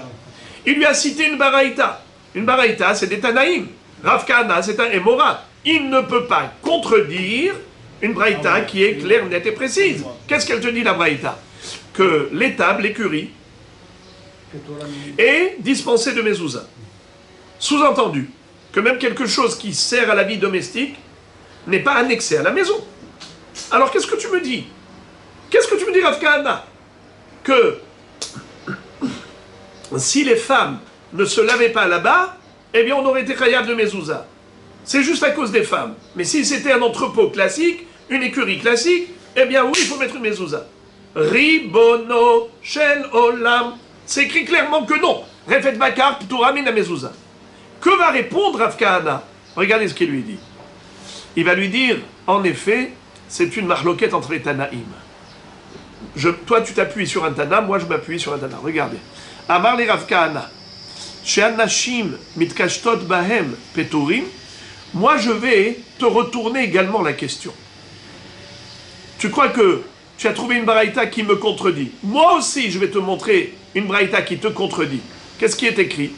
Il lui a cité une baraïta. Une baraïta, c'est des Tanaïm. Rav Kahana, c'est un Emora. Il ne peut pas contredire une braïta qui est claire, nette et précise. Qu'est-ce qu'elle te dit, la braïta? Que l'étable, l'écurie, est dispensée de mezouza. Sous-entendu, que même quelque chose qui sert à la vie domestique n'est pas annexé à la maison. Alors qu'est-ce que tu me dis? Qu'est-ce que tu me dis, Rav Kahana? Que si les femmes ne se lavaient pas là-bas, eh bien on aurait été chayav de mezouza. C'est juste à cause des femmes. Mais si c'était un entrepôt classique, une écurie classique, eh bien oui, il faut mettre une mezouza. Ribono shel olam. C'est écrit clairement que non. Refet bakar p'tura mina mezouza. Que va répondre Rav Kahana? Regardez ce qu'il lui dit. Il va lui dire, en effet, c'est une marloquette entre les Tanaïm. Toi, tu t'appuies sur un Tana, moi, je m'appuie sur un Tana. Regardez. Amar le Rav Kahana. She'anashim mitkashtot bahem peturim. Moi, je vais te retourner également la question. Tu crois que tu as trouvé une braïta qui me contredit? Moi aussi, je vais te montrer une braïta qui te contredit. Qu'est-ce qui est écrit?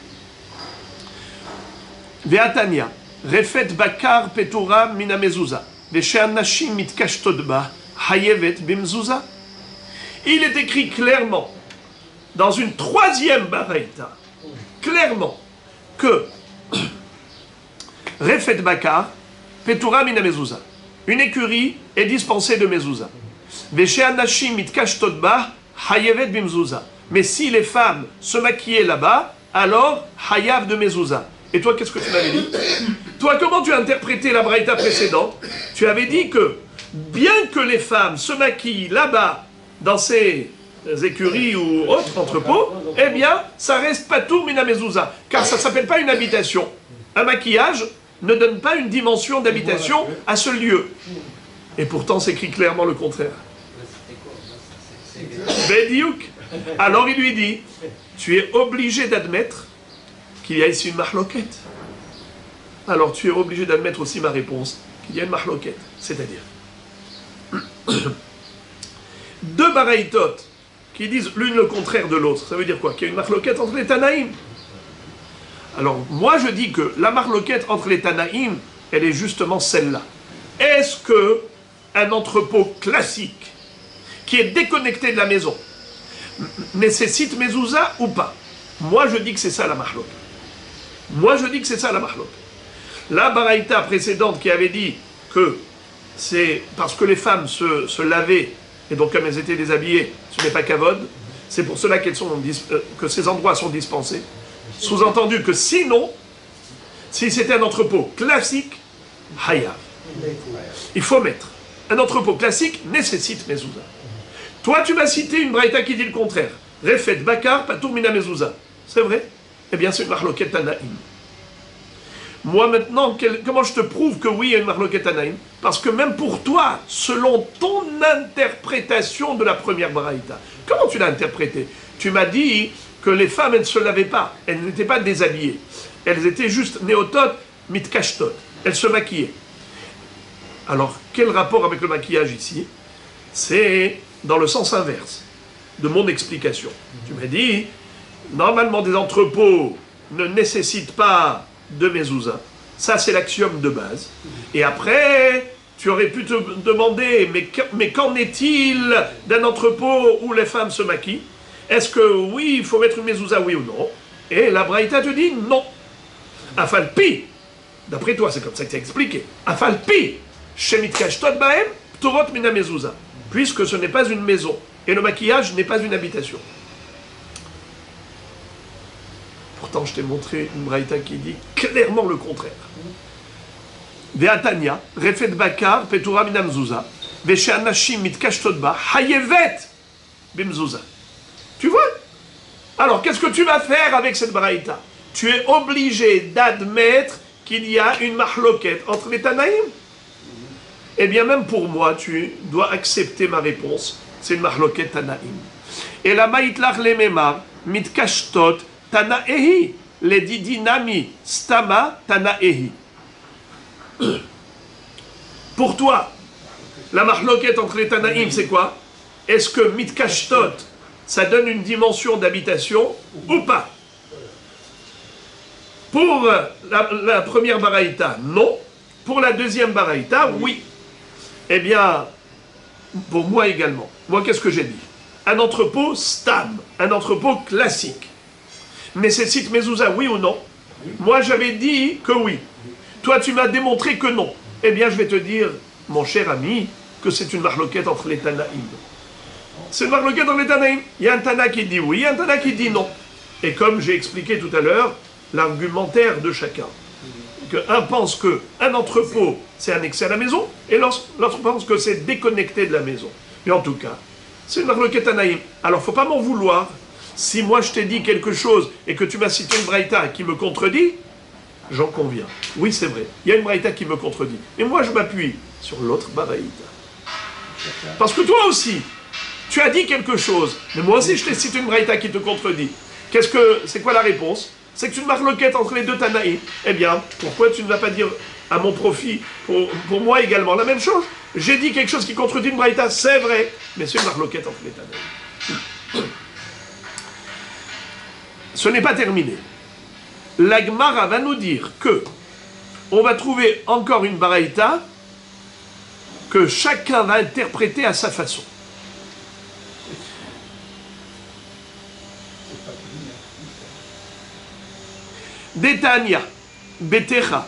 Ve'atania, refet bakar petura mina mezouza, ve'she'anashim mitkashtot ba hayevet bimzouza. Il est écrit clairement, dans une 3e braïta, clairement, que refet bakar petura mina mezouza. Une écurie est dispensée de mezouza. Ve'she'anashim mitkashtot ba hayevet bimzouza. Mais si les femmes se maquillaient là-bas, alors hayav de mezouza. Et toi, qu'est-ce que tu m'avais dit? Toi, comment tu as interprété la braïta précédente? Tu avais dit que, bien que les femmes se maquillent là-bas, dans ces écuries ou autres entrepôts, eh bien, ça reste patour mina mezouza, car ça ne s'appelle pas une habitation. Un maquillage ne donne pas une dimension d'habitation à ce lieu. Et pourtant, c'est écrit clairement le contraire. Bediouk. Alors il lui dit, tu es obligé d'admettre qu'il y a ici une mahloquette. Alors tu es obligé d'admettre aussi ma réponse, qu'il y a une mahloquette. C'est-à-dire, deux baraïtot qui disent l'une le contraire de l'autre. Ça veut dire quoi? Qu'il y a une mahloquette entre les Tanaïm. Alors moi je dis que la mahloquette entre les Tanaïm, elle est justement celle-là. Est-ce que un entrepôt classique qui est déconnecté de la maison nécessite mezouza ou pas? Moi je dis que c'est ça la mahlok. Moi je dis que c'est ça la mahlok. La baraïta précédente qui avait dit que c'est parce que les femmes se lavaient, et donc comme elles étaient déshabillées, ce n'est pas kavod, c'est pour cela que ces endroits sont dispensés. Sous-entendu que sinon, si c'était un entrepôt classique, hayav. Il faut mettre. Un entrepôt classique nécessite mezouza. Toi, tu m'as cité une braïta qui dit le contraire. Refet bakar patour mina mezouza. C'est vrai? Eh bien, c'est une marloquette tanaïm. Moi, maintenant, comment je te prouve que oui, il y a une marloquette tanaïm? Parce que même pour toi, selon ton interprétation de la première braïta, comment tu l'as interprétée? Tu m'as dit que les femmes, elles ne se lavaient pas. Elles n'étaient pas déshabillées. Elles étaient juste néotot, mitkashtot. Elles se maquillaient. Alors, quel rapport avec le maquillage ici? C'est dans le sens inverse de mon explication. Tu m'as dit, normalement des entrepôts ne nécessitent pas de mezouza. Ça, c'est l'axiome de base. Et après, tu aurais pu te demander, mais qu'en est-il d'un entrepôt où les femmes se maquillent? Est-ce que oui, il faut mettre une mezouza, oui ou non? Et la braïta te dit non. Afalpi, d'après toi, c'est comme ça que tu as expliqué. Afalpi, shemit kashtot baem, ptorot mina mezouza. Puisque ce n'est pas une maison. Et le maquillage n'est pas une habitation. Pourtant, je t'ai montré une braïta qui dit clairement le contraire. Ve'atania, refet bakar, petura mina mezouza, ve'she'anashim mitkashtot ba, hayevet bimzouza. Tu vois? Alors, qu'est-ce que tu vas faire avec cette braïta? Tu es obligé d'admettre qu'il y a une mahloquette entre les Tanaïm. Eh bien, même pour moi, tu dois accepter ma réponse. C'est une mahloquette Tanaïm. Et la maïtlach lememar, mitkashtot, tanaehi, les didinami, stama, tanaehi. Pour toi, la mahloquette entre les Tanaïm, c'est quoi? Est-ce que mitkashtot, ça donne une dimension d'habitation ou pas? Pour la première baraïta, non. Pour la deuxième baraïta, oui. Eh bien, pour moi également. Moi, qu'est-ce que j'ai dit? Un entrepôt stam, un entrepôt classique, nécessite mezouza, oui ou non? Moi, j'avais dit que oui. Toi, tu m'as démontré que non. Eh bien, je vais te dire, mon cher ami, que c'est une marloquette entre les Tanaïm. C'est une marloquette entre les Tanaïm. Il y a un Tana qui dit oui, il y a un Tana qui dit non. Et comme j'ai expliqué tout à l'heure, l'argumentaire de chacun. Un pense qu'un entrepôt, c'est annexé à la maison, et l'autre pense que c'est déconnecté de la maison. Mais en tout cas, c'est une marloquette Tanaïm. Alors, il ne faut pas m'en vouloir. Si moi, je t'ai dit quelque chose, et que tu m'as cité une braïta qui me contredit, j'en conviens. Oui, c'est vrai. Il y a une braïta qui me contredit. Et moi, je m'appuie sur l'autre braïta. Parce que toi aussi, tu as dit quelque chose, mais moi aussi, je t'ai cité une braïta qui te contredit. C'est quoi la réponse? C'est que tu ne marloquettes entre les deux Tanaïm. Eh bien, pourquoi tu ne vas pas dire à mon profit, pour moi également, la même chose? J'ai dit quelque chose qui contredit une braïta, c'est vrai, mais c'est une marloquette entre les Tanaïm. Ce n'est pas terminé. La Gemara va nous dire que on va trouver encore une braïta que chacun va interpréter à sa façon. Detania, betecha,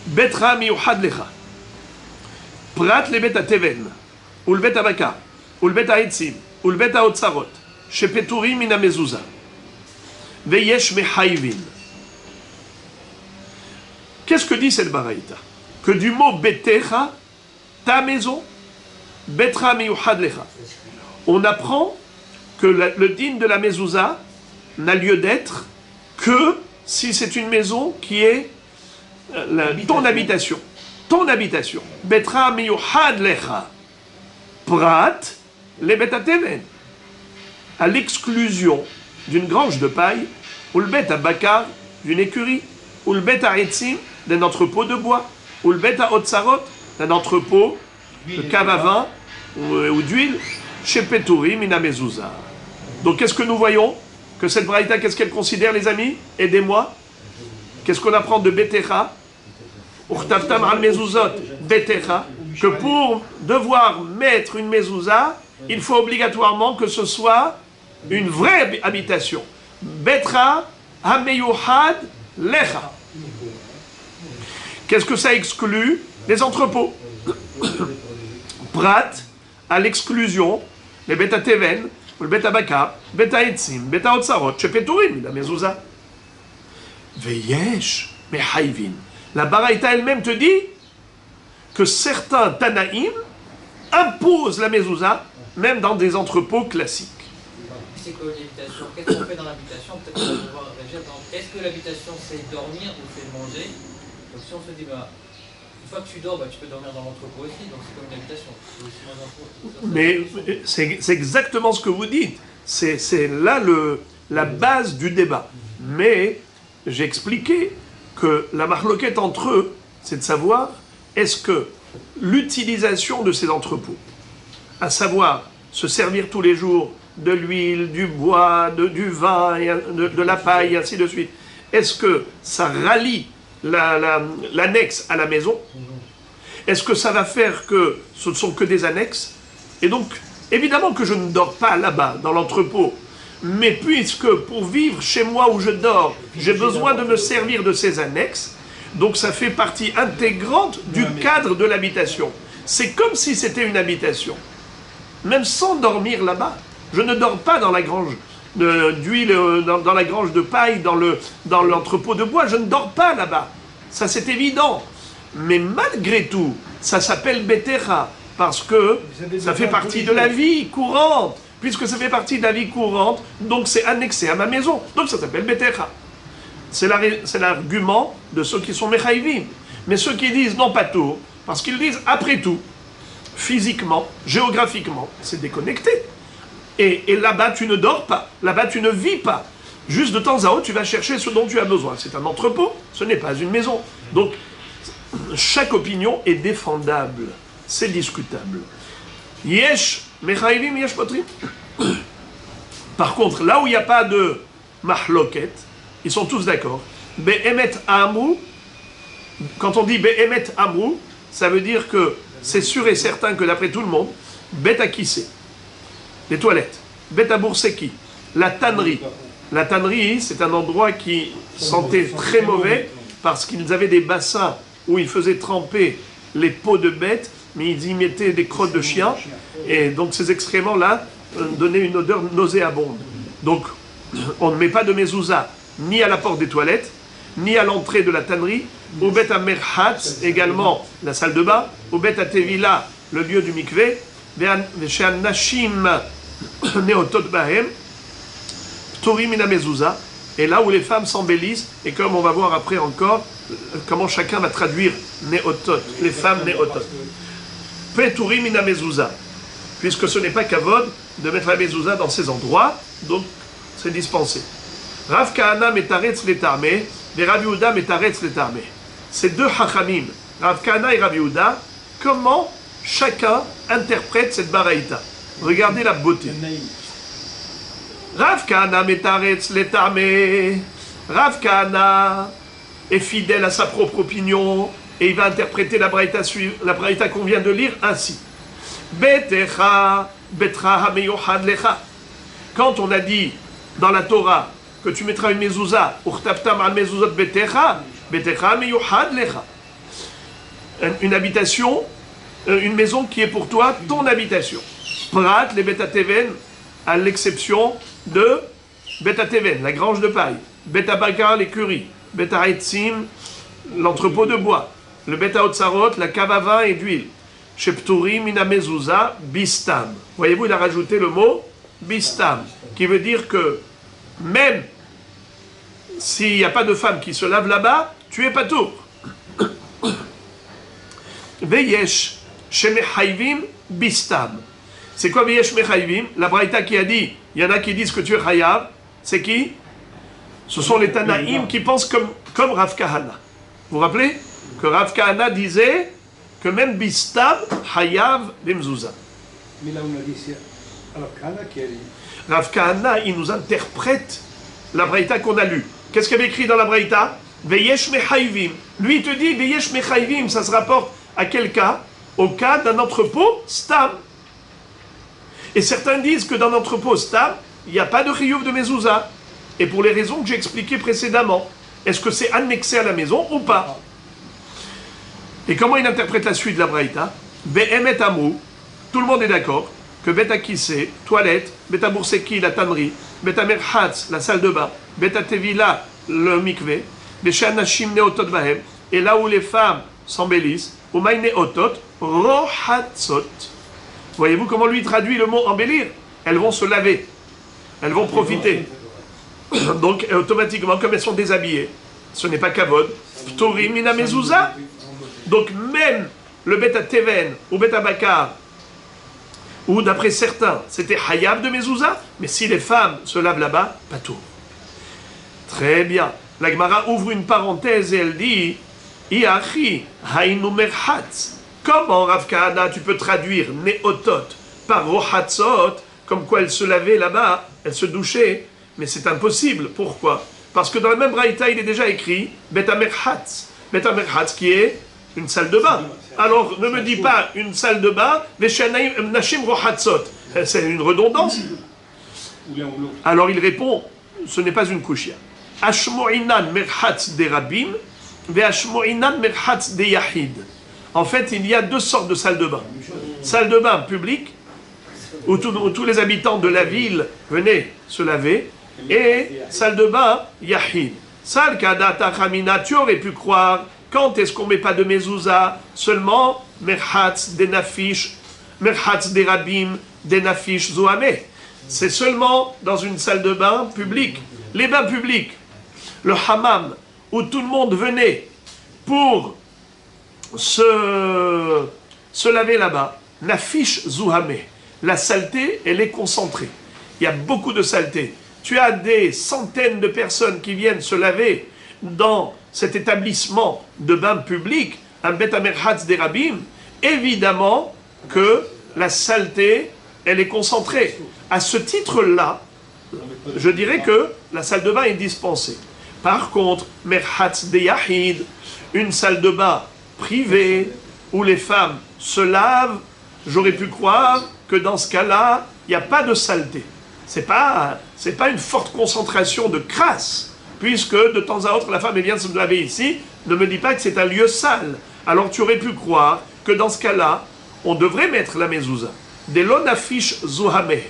betra miuchad lecha, prat le bet ateven, ou le bet abaka, ou le bet aitzim, ou le bet aotzarot, shepeturim min hamezouza, veyesh mechayvin. Qu'est-ce que dit cette baraïta? Que du mot betecha, ta maison, Betra miyuchad lecha. On apprend que le din de la mezouza n'a lieu d'être que si c'est une maison qui est ton habitation. Ton habitation. Betra miyuchad lecha. Prat le betateven. À l'exclusion d'une grange de paille, ou le bet à bakar, d'une écurie, ou le bet à etzim, d'un entrepôt de bois, ou le bet à otsarot, d'un entrepôt de cave à vin ou d'huile, chez Peturi, mina mezouza. Donc qu'est-ce que nous voyons? Que cette braïta, qu'est-ce qu'elle considère, les amis? Aidez-moi. Qu'est-ce qu'on apprend de betecha? Urtavtam al mezuzot, betecha, que pour devoir mettre une mezouza, il faut obligatoirement que ce soit une vraie habitation. Betra hameyuhad lecha. Qu'est-ce que ça exclut? Les entrepôts. Prat, à l'exclusion, les beta teven, le beta bakar, beta etzim, beta otsarot, chepeturim, la mezouza. Veyesh, mehaivin. La baraïta elle-même te dit que certains Tanaïm imposent la mezouza, même dans des entrepôts classiques. C'est quoi l'habitation? Qu'est-ce qu'on fait dans l'habitation? Peut-être qu'on va pouvoir réagir. Est-ce que l'habitation c'est dormir ou c'est manger? Donc si on se dit, une fois que tu dors, tu peux dormir dans l'entrepôt aussi, donc c'est comme une habitation. Mais c'est exactement ce que vous dites. C'est là la base du débat. Mais j'ai expliqué que la marloquette entre eux, c'est de savoir est-ce que l'utilisation de ces entrepôts, à savoir se servir tous les jours de l'huile, du bois, du vin, de la paille, et ainsi de suite, est-ce que ça rallie l'annexe à la maison? Est-ce que ça va faire que ce ne sont que des annexes? Et donc, évidemment que je ne dors pas là-bas, dans l'entrepôt, mais puisque pour vivre chez moi où je dors, j'ai besoin de me servir de ces annexes, donc ça fait partie intégrante du cadre de l'habitation. C'est comme si c'était une habitation. Même sans dormir là-bas. Je ne dors pas dans la grange d'huile, dans la grange de paille, dans l'entrepôt de bois. Je ne dors pas là-bas. Ça, c'est évident. Mais malgré tout, ça s'appelle Betera, parce que ça fait partie de la vie courante. Puisque ça fait partie de la vie courante, donc c'est annexé à ma maison. Donc ça s'appelle Betera. C'est l'argument de ceux qui sont Mechaïvim. Mais ceux qui disent non, pas tout, parce qu'ils disent après tout, physiquement, géographiquement, c'est déconnecté. Et là-bas, tu ne dors pas. Là-bas, tu ne vis pas. Juste de temps à autre, tu vas chercher ce dont tu as besoin. C'est un entrepôt, ce n'est pas une maison. Donc, chaque opinion est défendable. C'est discutable. Yesh, mechaïvim, yesh potrim. Par contre, là où il n'y a pas de mahloket, ils sont tous d'accord. Be'emet amrou, quand on dit be'emet amrou, ça veut dire que c'est sûr et certain que d'après tout le monde, bet akissé, les toilettes, bet abourseki, la tannerie. La tannerie, c'est un endroit qui sentait très mauvais parce qu'ils avaient des bassins où ils faisaient tremper les peaux de bêtes, mais ils y mettaient des crottes de chiens, et donc ces excréments-là donnaient une odeur nauséabonde. Donc, on ne met pas de mezouza ni à la porte des toilettes, ni à l'entrée de la tannerie, au bet à merhatz, également la salle de bain, au bet à tevila, le lieu du mikvé, chez un nashim neotot bahem, ptori mina mezouza, et là où les femmes s'embellissent, et comme on va voir après encore, comment chacun va traduire neotot, les femmes neotot. Ptori mina mezouza, puisque ce n'est pas kavod de mettre la mezouza dans ces endroits, donc c'est dispensé. Rav Kahana metaretz letarmé, et Rav Yehuda metaretz letarmé. Ces deux hachamim, Rav Kahana et Rav Yehuda, comment chacun interprète cette baraïta. Regardez la beauté. Rav Kahana metaretz letarmé. Rav Kahana est fidèle à sa propre opinion et il va interpréter la baraïta qu'on vient de lire ainsi. Betecha, betra hameyuhad lecha. Quand on a dit dans la Torah que tu mettras une mezouza, urtaptam al mezuzot betecha, betecha hameyuhad lecha. Une habitation, une maison qui est pour toi ton habitation. Prat les betateven, à l'exception de betateven, la grange de paille, betabakar, l'écurie, betaetzim, l'entrepôt de bois, le betaotsarot, la cave à vin et d'huile. Shepturim mina mezouza bistam. Voyez-vous, il a rajouté le mot bistam, qui veut dire que même s'il n'y a pas de femme qui se lave là-bas, tu es patour. Veyesh shemechayvim bistam. C'est quoi Veyesh mechayvim? La Braïta qui a dit, il y en a qui disent que tu es chayav, c'est qui? Ce sont les Tanaïm qui pensent comme Rav Kahana. Vous vous rappelez que Rav Kahana disait que même bistam chayav b'mzouza. Mais là on a dit c'est Rav Kahana qui a dit. Rav Kahana, il nous interprète la Braïta qu'on a lue. Qu'est-ce qu'il y avait écrit dans la Braïta? Veyesh mechayvim. Lui, il te dit Veyesh mechayvim, ça se rapporte à quel cas? Au cas d'un entrepôt stam. Et certains disent que dans l'entrepôt stam, il n'y a pas de chiyuv de mezouza. Et pour les raisons que j'ai expliquées précédemment. Est-ce que c'est annexé à la maison ou pas? Et comment il interprète la suite de la Braïta? Be'emet amrou, tout le monde est d'accord que Bet Akissé, toilette, Bet Abourseki, la tannerie, Bet Amerhatz, la salle de bain, Bet Atevila, le mikvé, Beshan Nashim Neotot Bahem, et là où les femmes s'embellissent, Umaï Neotot, Rohatzot. Voyez-vous comment lui traduit le mot embellir? Elles vont se laver, elles vont profiter. Donc automatiquement, comme elles sont déshabillées, ce n'est pas kavod, Ptorim mina mezouza. Donc même le Bet Ateven ou Bet Abakar, ou d'après certains, c'était Hayab de mezouza, mais si les femmes se lavent là-bas, pas tout. Très bien. La Gemara ouvre une parenthèse et elle dit Iachi hainu merhatz. Comment, Rav Kahana, tu peux traduire neotot par rohatzot, comme quoi elle se lavait là-bas, elle se douchait? Mais c'est impossible. Pourquoi? Parce que dans la même Braïta, il est déjà écrit Bet Amerhatz. Bet Amerhatz qui est une salle de bain. Alors, ne me dis pas une salle de bain, Nashim Rohatzot. C'est une redondance. Alors il répond, ce n'est pas une kushia. Ashmo'inan merhatz de rabim, ve ashmo'inan merhatz de yahid. En fait, il y a deux sortes de salles de bain. Salle de bain publique, où tous les habitants de la ville venaient se laver, et salle de bain yahid. Salle kadata chamina, tu aurais pu croire. Quand est-ce qu'on ne met pas de mezouza? Seulement merhatz de nafish, merhatz de rabim, de nafish zoameh. C'est seulement dans une salle de bain publique. Les bains publics, le hammam, où tout le monde venait pour se laver là-bas, nafish zoameh. La saleté, elle est concentrée. Il y a beaucoup de saleté. Tu as des centaines de personnes qui viennent se laver dans cet établissement de bain public, un Bet Amerhatz des Rabim, évidemment que la saleté, elle est concentrée. À ce titre-là, je dirais que la salle de bain est dispensée. Par contre, Merhatz des Yahid, une salle de bain privée, où les femmes se lavent, j'aurais pu croire que dans ce cas-là, il n'y a pas de saleté. C'est pas une forte concentration de crasse. Puisque de temps à autre, la femme vient se laver ici, ne me dis pas que c'est un lieu sale. Alors tu aurais pu croire que dans ce cas-là, on devrait mettre la mezouza. De l'onafish zuhameh.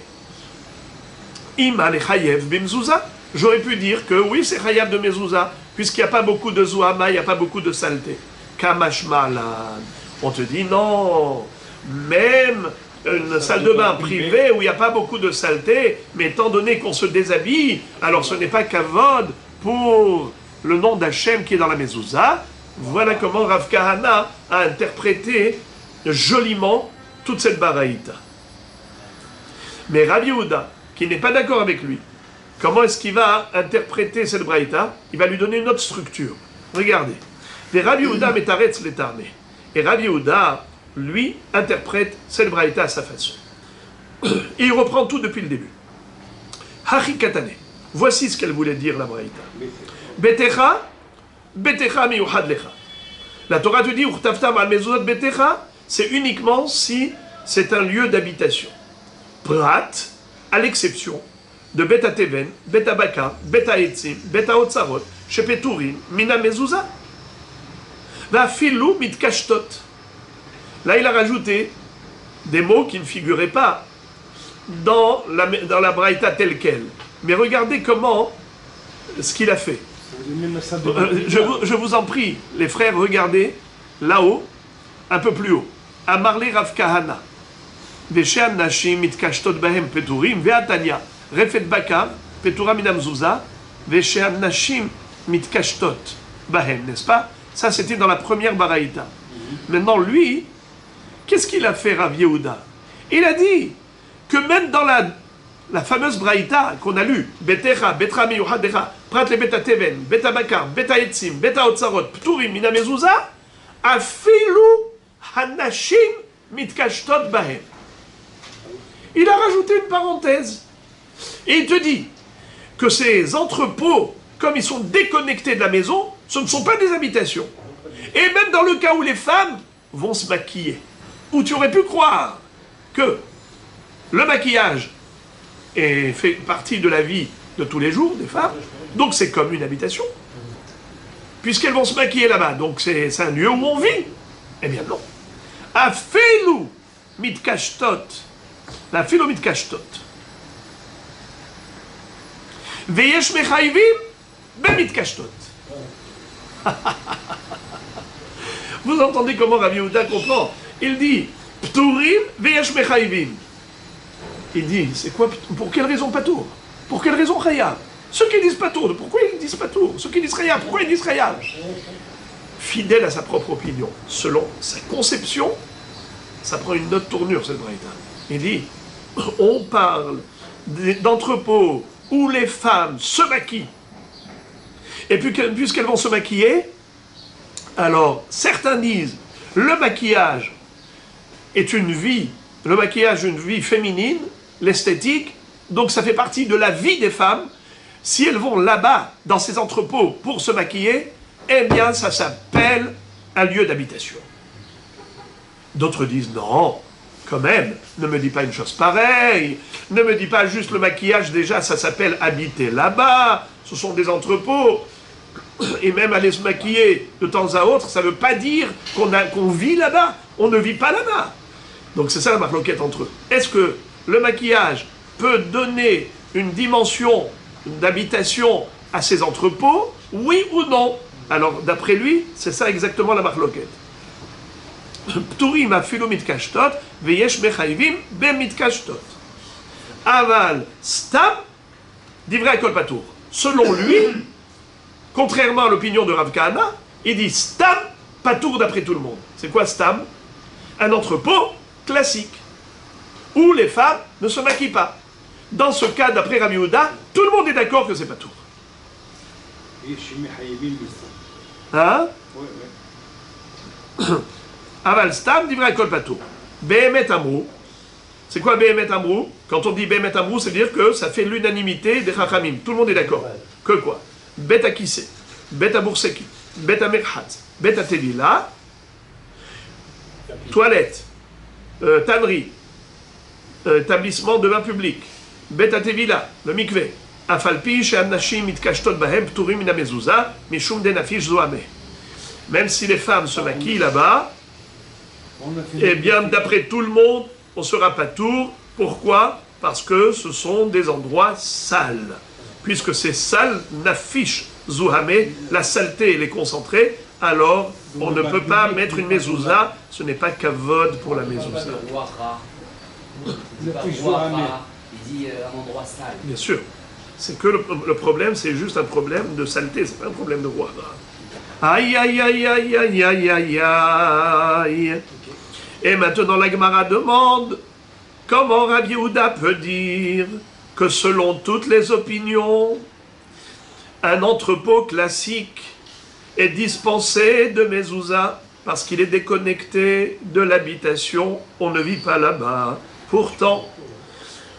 Ima le chayev bimzouza. J'aurais pu dire que oui, c'est chayev de mezouza, puisqu'il n'y a pas beaucoup de zuhama, il n'y a pas beaucoup de saleté. Kamash malad. On te dit non, même une salle de bain privée où il n'y a pas beaucoup de saleté, mais étant donné qu'on se déshabille, alors ce n'est pas kavod pour le nom d'Hachem qui est dans la mezouza. Voilà comment Rav Kahana a interprété joliment toute cette baraïta. Mais Rav Yehuda, qui n'est pas d'accord avec lui, comment est-ce qu'il va interpréter cette baraïta? Il va lui donner une autre structure. Regardez. Et Rav Yehuda metaretz letarne. Et Rav Yehuda, lui, interprète cette baraïta à sa façon. Et il reprend tout depuis le début. Hachi katane. Voici ce qu'elle voulait dire, la Braïta. Betecha, betecha miyuchad lecha. La Torah te dit, urtaftam al mezuzot betecha, c'est uniquement si c'est un lieu d'habitation. Prat, à l'exception de Bet Ateven, Bet Abaka, Bet Aetzim, Bet Aotzarot, Shepeturim, Mina Mezouza. Va filou mitkashtot. Là, il a rajouté des mots qui ne figuraient pas dans la Braïta telle qu'elle. Mais regardez comment, ce qu'il a fait. Je vous en prie, les frères, regardez là-haut, un peu plus haut. Amarli Rav Kahana. Veshean Nashim mitkashtot bahem peturim. Ve'atanya. Refet bakav. Petura minam zuza. Veshean Nashim mitkashtot bahem. N'est-ce pas? Ça, c'était dans la première baraïta. Maintenant, lui, qu'est-ce qu'il a fait, Rav Yehuda? Il a dit que même dans la fameuse braïta qu'on a lue, Betecha, Betra Meyuhadecha, Prat le Beta Teven, Beta Bakar, Beta Etzim, Beta Otsarot, Pturim, Mina Mezouza, Afilu Hanashim Mitkashtot Bahem. Il a rajouté une parenthèse. Et il te dit que ces entrepôts, comme ils sont déconnectés de la maison, ce ne sont pas des habitations. Et même dans le cas où les femmes vont se maquiller, où tu aurais pu croire que le maquillage fait partie de la vie de tous les jours des femmes, donc c'est comme une habitation. Puisqu'elles vont se maquiller là-bas, donc c'est un lieu où on vit. Eh bien non. Afilu mitkashtot. Afilu mitkashtot. Veyesh mechayvim bemitkashtot. Vous entendez comment Rabbi Yehuda comprend? Il dit Pturim veyesh mechayvim. Il dit, c'est quoi, pour quelle raison patour? Pour quelle raison chayav? Ceux qui disent patour, pourquoi ils disent patour? Ceux qui disent chayav, pourquoi ils disent chayav? Fidèle à sa propre opinion, selon sa conception, ça prend une autre tournure cette braïta. Il dit, on parle d'entrepôts où les femmes se maquillent. Et puis puisqu'elles vont se maquiller, alors certains disent, le maquillage est une vie, le maquillage une vie féminine, l'esthétique, donc ça fait partie de la vie des femmes. Si elles vont là-bas, dans ces entrepôts, pour se maquiller, eh bien ça s'appelle un lieu d'habitation. D'autres disent non, quand même, ne me dis pas une chose pareille, ne me dis pas juste le maquillage, déjà ça s'appelle habiter là-bas, ce sont des entrepôts, et même aller se maquiller de temps à autre, ça ne veut pas dire qu'on vit là-bas, on ne vit pas là-bas. Donc c'est ça la marloquette entre eux. Est-ce que le maquillage peut donner une dimension d'habitation à ces entrepôts, oui ou non? Alors d'après lui, c'est ça exactement la marloquette. Pturim afilu mitkashtot, veyesh mechayvim bemitkashtot. Aval stam, divrei kol patour. Selon lui, contrairement à l'opinion de Rav Kahana, il dit stam, patour d'après tout le monde. C'est quoi stam? Un entrepôt classique, où les femmes ne se maquillent pas. Dans ce cas, d'après Rabbi Yehuda, tout le monde est d'accord que c'est pas tout. Hein? Aval stam, divrei kol patour. Behemet amrou. C'est quoi Behemet amrou? Quand on dit Behemet amrou, c'est dire que ça fait l'unanimité des chachamim. Tout le monde est d'accord. Que quoi? Bet akise, bet abourseki, bet amerhatz, bet atelila, toilette, tannerie, établissement de bain public, bet atevila, le mikveh, afalpi she'anashim mitkashtot bahem pturim min hamezouza mishum denafish zoameh. Même si les femmes se maquillent là-bas, eh bien, d'après tout le monde, on ne sera pas tour. Pourquoi? Parce que ce sont des endroits sales. Puisque c'est sale, nafish zouhamé, la saleté elle est concentrée, alors on ne peut pas mettre une mezouza, ce n'est pas kavod pour la mezouza. Il dit un endroit sale. Bien sûr. C'est que le problème, c'est juste un problème de saleté, c'est pas un problème de roi. Aïe, aïe, aïe, aïe, aïe, aïe, aïe, aïe. Et maintenant la Gemara demande, comment Rabbi Yehuda peut dire que selon toutes les opinions, un entrepôt classique est dispensé de mezouza parce qu'il est déconnecté de l'habitation, on ne vit pas là-bas. Pourtant,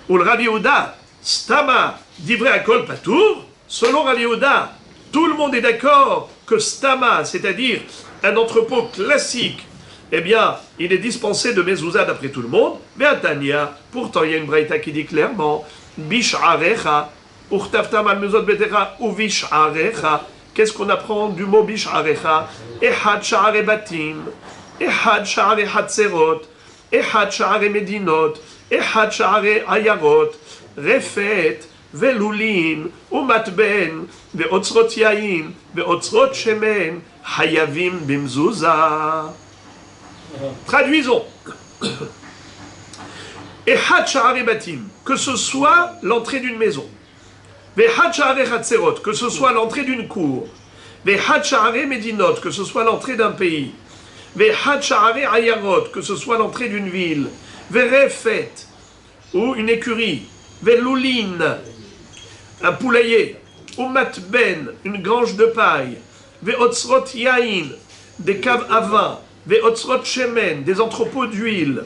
ou le Rabbi Yehuda, stama, divrei akol patour, selon Rabbi Yehuda, tout le monde est d'accord que stama, c'est-à-dire un entrepôt classique, eh bien, il est dispensé de mezouza d'après tout le monde, mais à Tania, pourtant il y a une braïta qui dit clairement, Bish'arecha, Urtaftam al-mezot betecha, ou Bish'arecha. Qu'est-ce qu'on apprend du mot Bish'arecha? Ehad sha'are batim, Ehad sha'are hatzerot, Ehad sha'are medinot, Ehad sha'are ayarot, Refet, Velulin, Umatben, Ve'otzrot yain, Ve'otzrot shemen, Hayavim bimzouza. Traduisons. Et had sha'arei batim, que ce soit l'entrée d'une maison. Ve'had sha'arei chatzerot, que ce soit l'entrée d'une cour. Ve'had sha'arei medinot, que ce soit l'entrée d'un pays. Ve'had sha'arei ayarot, que ce soit l'entrée d'une ville. Ve'refet, ou une écurie. Ve'lulin, un poulailler. Ou matben, une grange de paille. Ve'otzrot yain, des caves à vin. Ve'otzrot shemen, des entrepôts d'huile.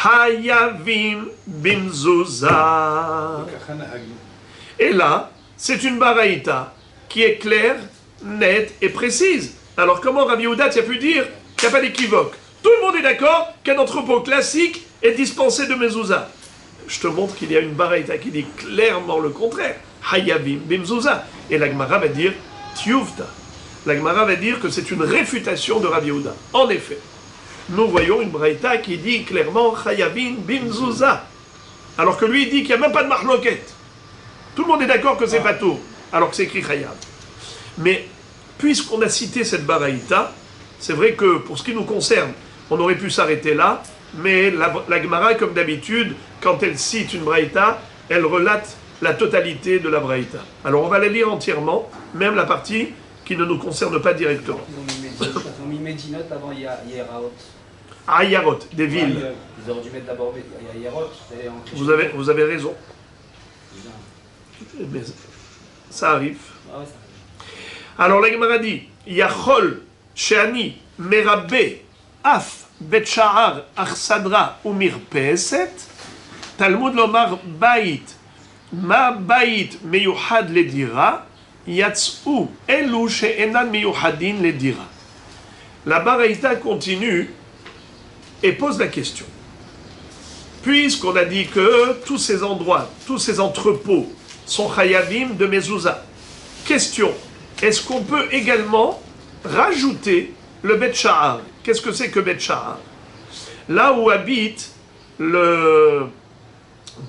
Hayavim bimzouza. Et là, c'est une baraïta qui est claire, nette et précise. Alors comment Rabbi Yehuda a pu dire qu'il n'y a pas d'équivoque? Tout le monde est d'accord qu'un entrepôt classique est dispensé de mezouza. Je te montre qu'il y a une baraïta qui dit clairement le contraire. Hayavim bimzouza. Et la Gemara va dire tiuvta. La Gemara va dire que c'est une réfutation de Rabbi Yehuda. En effet, nous voyons une baraïta qui dit clairement Hayavim bimzouza. Alors que lui il dit qu'il n'y a même pas de marloquette. Tout le monde est d'accord que c'est pas tout, alors que c'est écrit Chayav. Mais puisqu'on a cité cette baraïta, c'est vrai que pour ce qui nous concerne, on aurait pu s'arrêter là, mais la Gemara, comme d'habitude, quand elle cite une baraïta, elle relate la totalité de la baraïta. Alors on va la lire entièrement, même la partie qui ne nous concerne pas directement. Ils ont mis Medinot avant Yeraot. Ayarot, des villes. Ils auraient dû mettre d'abord Yeraot. Vous avez raison. Mais ça arrive. Ah ouais, ça Alors la Gemara dit Yachol she'ani merabbe af bet sha'ar achsadra umirpeset Talmud lomar bait ma bait meyuhad ledira yatz'u elu she'enan meyuhadin ledira. La baraïta continue et pose la question. Puisqu'on a dit que tous ces endroits, tous ces entrepôts sont chayavim de mezouza. Question, est-ce qu'on peut également rajouter le bet sha'ar? Qu'est-ce que c'est que bet sha'ar? Là où habite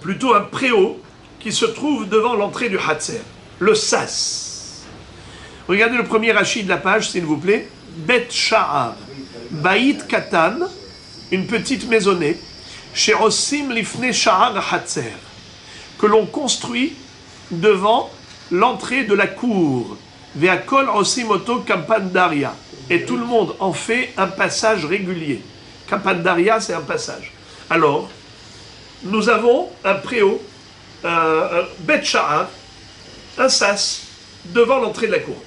plutôt un préau qui se trouve devant l'entrée du Hatzer, le sas. Regardez le premier rachis de la page, s'il vous plaît. Bet sha'ar, baït katan, une petite maisonnée, chez Osim lifne sha'ar Hatzer, que l'on construit devant l'entrée de la cour. Ve'akol osimoto kampandaria. Et tout le monde en fait un passage régulier. Kampandaria, c'est un passage. Alors, nous avons un préau, un bet sha'ar, un sas, devant l'entrée de la cour.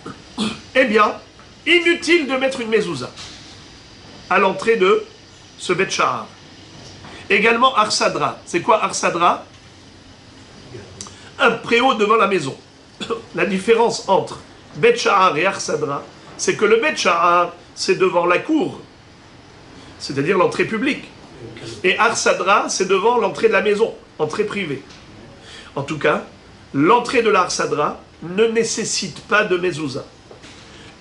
Eh bien, inutile de mettre une mezouza à l'entrée de ce bet sha'ar. Également arsadra. C'est quoi arsadra? Un préau devant la maison. La différence entre Bet Sha'ar et Arsadra, c'est que le Bet Sha'ar, c'est devant la cour, c'est-à-dire l'entrée publique. Et Arsadra, c'est devant l'entrée de la maison, entrée privée. En tout cas, l'entrée de l'Arsadra ne nécessite pas de mezouza.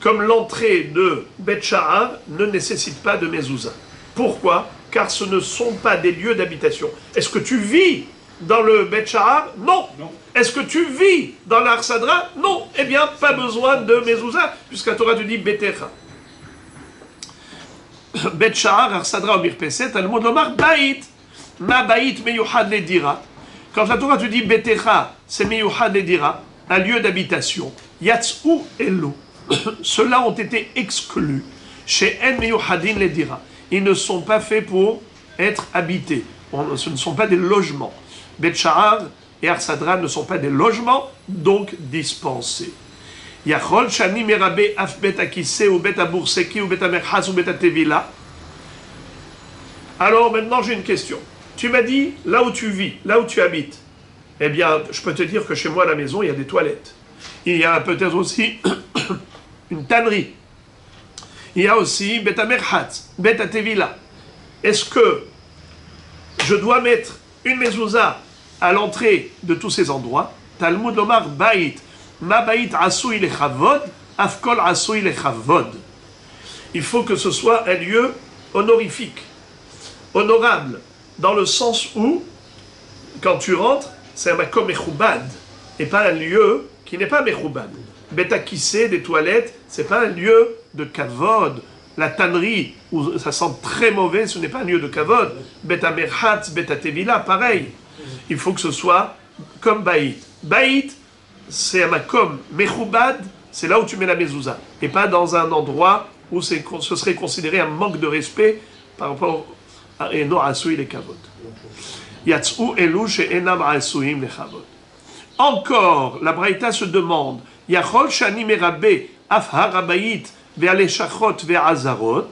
Comme l'entrée de Bet Sha'ar ne nécessite pas de mezouza. Pourquoi? Car ce ne sont pas des lieux d'habitation. Est-ce que tu vis dans le Bet Sha'ar? Non. Est-ce que tu vis dans l'Arsadra? Non. Eh bien, pas besoin de mezouza, puisque la Torah te dit Betecha. Bet Sha'ar, Arsadra, Mirpeset, Talmud lomar, Baït. Ma Baït meyuhad ledira. Quand la Torah te dit Betecha, c'est meyuhad ledira, un lieu d'habitation. Yatz'u elu. Ceux-là ont été exclus. Chez En meyuhadin ledira. Ils ne sont pas faits pour être habités. Ce ne sont pas des logements. Bet Sha'ar et Arsadra ne sont pas des logements, donc dispensés. Yachol shani merabe af bet akise ou bet abourseki ou bet amerchas ou bet atevila. Alors maintenant j'ai une question. Tu m'as dit là où tu vis, là où tu habites. Eh bien, je peux te dire que chez moi à la maison il y a des toilettes. Il y a peut-être aussi une tannerie. Il y a aussi bet amerchas, bet atevila. Est-ce que je dois mettre une mezouza à l'entrée de tous ces endroits? Talmud lomar baït, ma baït asouy lechavod, afkol asouy lechavod. Il faut que ce soit un lieu honorifique, honorable, dans le sens où, quand tu rentres, c'est un makom mechoubad, et pas un lieu qui n'est pas mechoubad. Betakissé, des toilettes, c'est pas un lieu de kavod, la tannerie, où ça sent très mauvais, ce n'est pas un lieu de kavod. Bet amerhatz, bet atevila, pareil. Il faut que ce soit comme baït. Baït, c'est un makom mechoubad, c'est là où tu mets la mezouza. Et pas dans un endroit où ce serait considéré un manque de respect par rapport à Eno Asui les kavod. Yatsou elu she'enam asuim les kavod. Encore, la Braïta se demande, Yachol shani merabe af harabayit ve'ale shachot ve'azarot,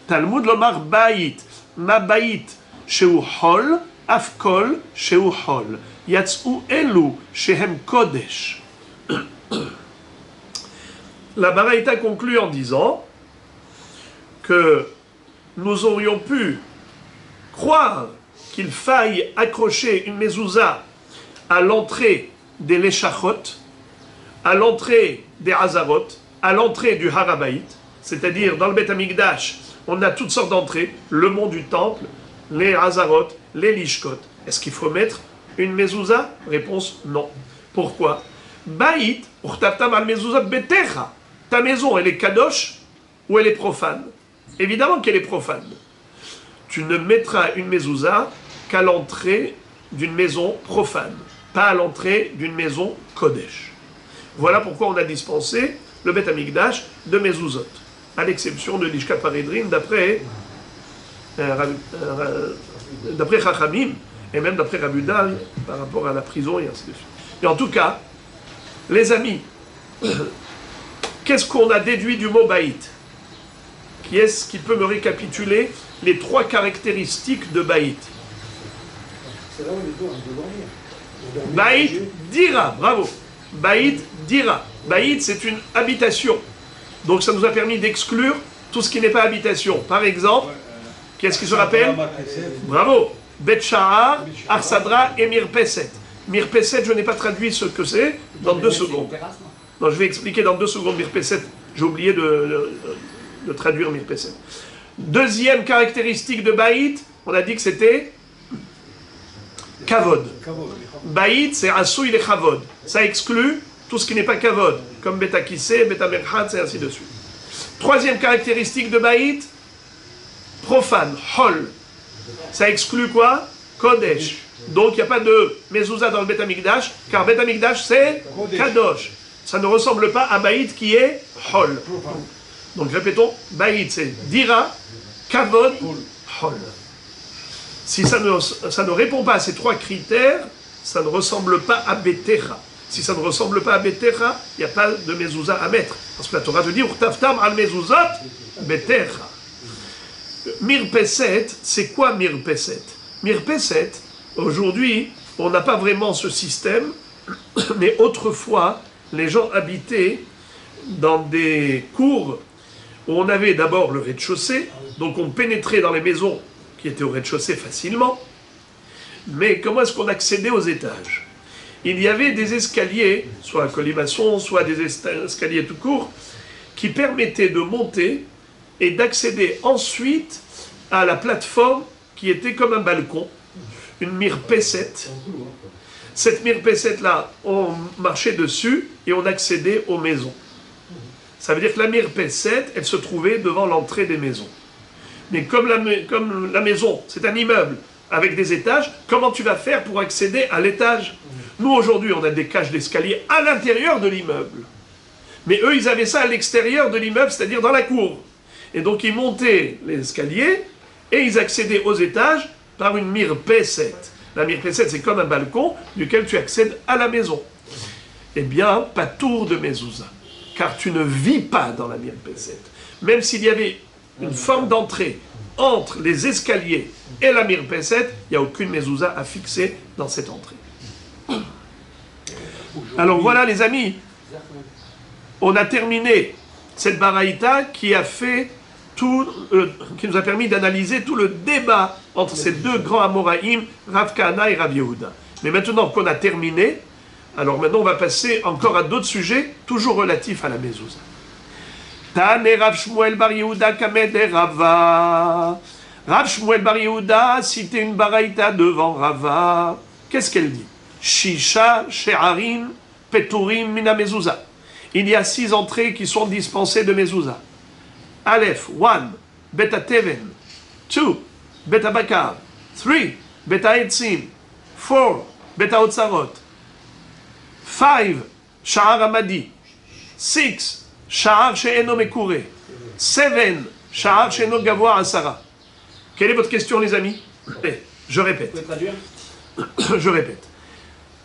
Talmud lomar bayit, ma bayit shehu hol, af kol shehu hol. Yatsou elu shehem kodesh. La Braïta conclut en disant que nous aurions pu croire qu'il faille accrocher une mezouza à l'entrée des Leshachot, à l'entrée des Hazarot, à l'entrée du Harabaït, c'est-à-dire dans le Beth Amikdash, on a toutes sortes d'entrées, le mont du temple, les Hazarot, les Lishkot. Est-ce qu'il faut mettre une mezouza? Réponse non. Pourquoi? Baït, urtaftam al mezuzat betecha. Ta maison, elle est kadosh ou elle est profane? Évidemment qu'elle est profane. Tu ne mettras une mezouza qu'à l'entrée d'une maison profane, pas à l'entrée d'une maison kodesh. Voilà pourquoi on a dispensé le Beth Amikdash de mezuzot, à l'exception de l'Ishkat Paredrin d'après Chachamim, et même d'après Rabudal par rapport à la prison et ainsi de suite. Et en tout cas, les amis, qu'est-ce qu'on a déduit du mot baït? Qui est-ce qui peut me récapituler les trois caractéristiques de baït? C'est là où les deux, on peut dormir. Baït dira, bravo. Baït dira. Baït, c'est une habitation. Donc ça nous a permis d'exclure tout ce qui n'est pas habitation. Par exemple, qu'est-ce qui se rappelle? Bravo. Bet Shahar, Arsadra et Mirpeset. Mirpeset, je n'ai pas traduit ce que c'est dans 2 secondes. Non, je vais expliquer dans 2 secondes Mirpeset. J'ai oublié de traduire Mirpeset. Deuxième caractéristique de Baït, on a dit que c'était Kavod. Baït, c'est Asouy le Kavod. Ça exclut tout ce qui n'est pas Kavod, comme Beta Kissé, Beta Merchatz et ainsi de suite. Troisième caractéristique de Baït, profane, Hol. Ça exclut quoi? Kodesh. Donc il n'y a pas de mezouza dans le Bet Amikdash, car Bet Amikdash c'est Kadosh. Ça ne ressemble pas à Baït qui est Hol. Donc répétons, Baït c'est Dira, Kavod, Hol. Si ça ne répond pas à ces 3 critères, ça ne ressemble pas à Betecha. Si ça ne ressemble pas à Betecha, il n'y a pas de mezouza à mettre. Parce que la Torah te dit, Urtaftam al mezuzot, Betecha. Mirpeset, c'est quoi Mirpeset? Mirpeset, aujourd'hui, on n'a pas vraiment ce système, mais autrefois, les gens habitaient dans des cours où on avait d'abord le rez-de-chaussée, donc on pénétrait dans les maisons qui étaient au rez-de-chaussée facilement, mais comment est-ce qu'on accédait aux étages? Il y avait des escaliers, soit à colimaçon, soit des escaliers tout court, qui permettaient de monter et d'accéder ensuite à la plateforme qui était comme un balcon, une mirpeset. Cette mirpeset-là, on marchait dessus et on accédait aux maisons. Ça veut dire que la mirpeset, elle se trouvait devant l'entrée des maisons. Mais comme la maison, c'est un immeuble avec des étages, comment tu vas faire pour accéder à l'étage? Nous, aujourd'hui, on a des cages d'escalier à l'intérieur de l'immeuble. Mais eux, ils avaient ça à l'extérieur de l'immeuble, c'est-à-dire dans la cour. Et donc, ils montaient les escaliers et ils accédaient aux étages par une mirpeset. La mirpeset, c'est comme un balcon duquel tu accèdes à la maison. Eh bien, pas tour de mezouza, car tu ne vis pas dans la mirpeset. Même s'il y avait une forme d'entrée entre les escaliers et la mirpeset, il n'y a aucune mezouza à fixer dans cette entrée. Alors voilà les amis, on a terminé cette baraïta qui a fait qui nous a permis d'analyser tout le débat entre ces 2 grands Amoraïm, Rav Kahana et Rav Yehuda. Mais maintenant qu'on a terminé, alors maintenant on va passer encore à d'autres sujets, toujours relatifs à la mezouza. Tane Rav Shmuel Bar Yehuda Kamed Rava. Rav Shmuel Bar Yehuda a cité une baraïta devant Rava. Qu'est-ce qu'elle dit? Shisha She'arim Peturim Mina Mezouza. Il y a 6 entrées qui sont dispensées de mezouza. Aleph, 1, Beta Teven, 2, Beta Bakar, 3, Beta Etzim, 4, Beta Otsarot, 5, Sha'ar Amadi, 6, Sha'ar She'eno Mekure, 7, Sha'ar She'eno Gavoa Asara. Quelle est votre question, les amis? Je répète. Je répète.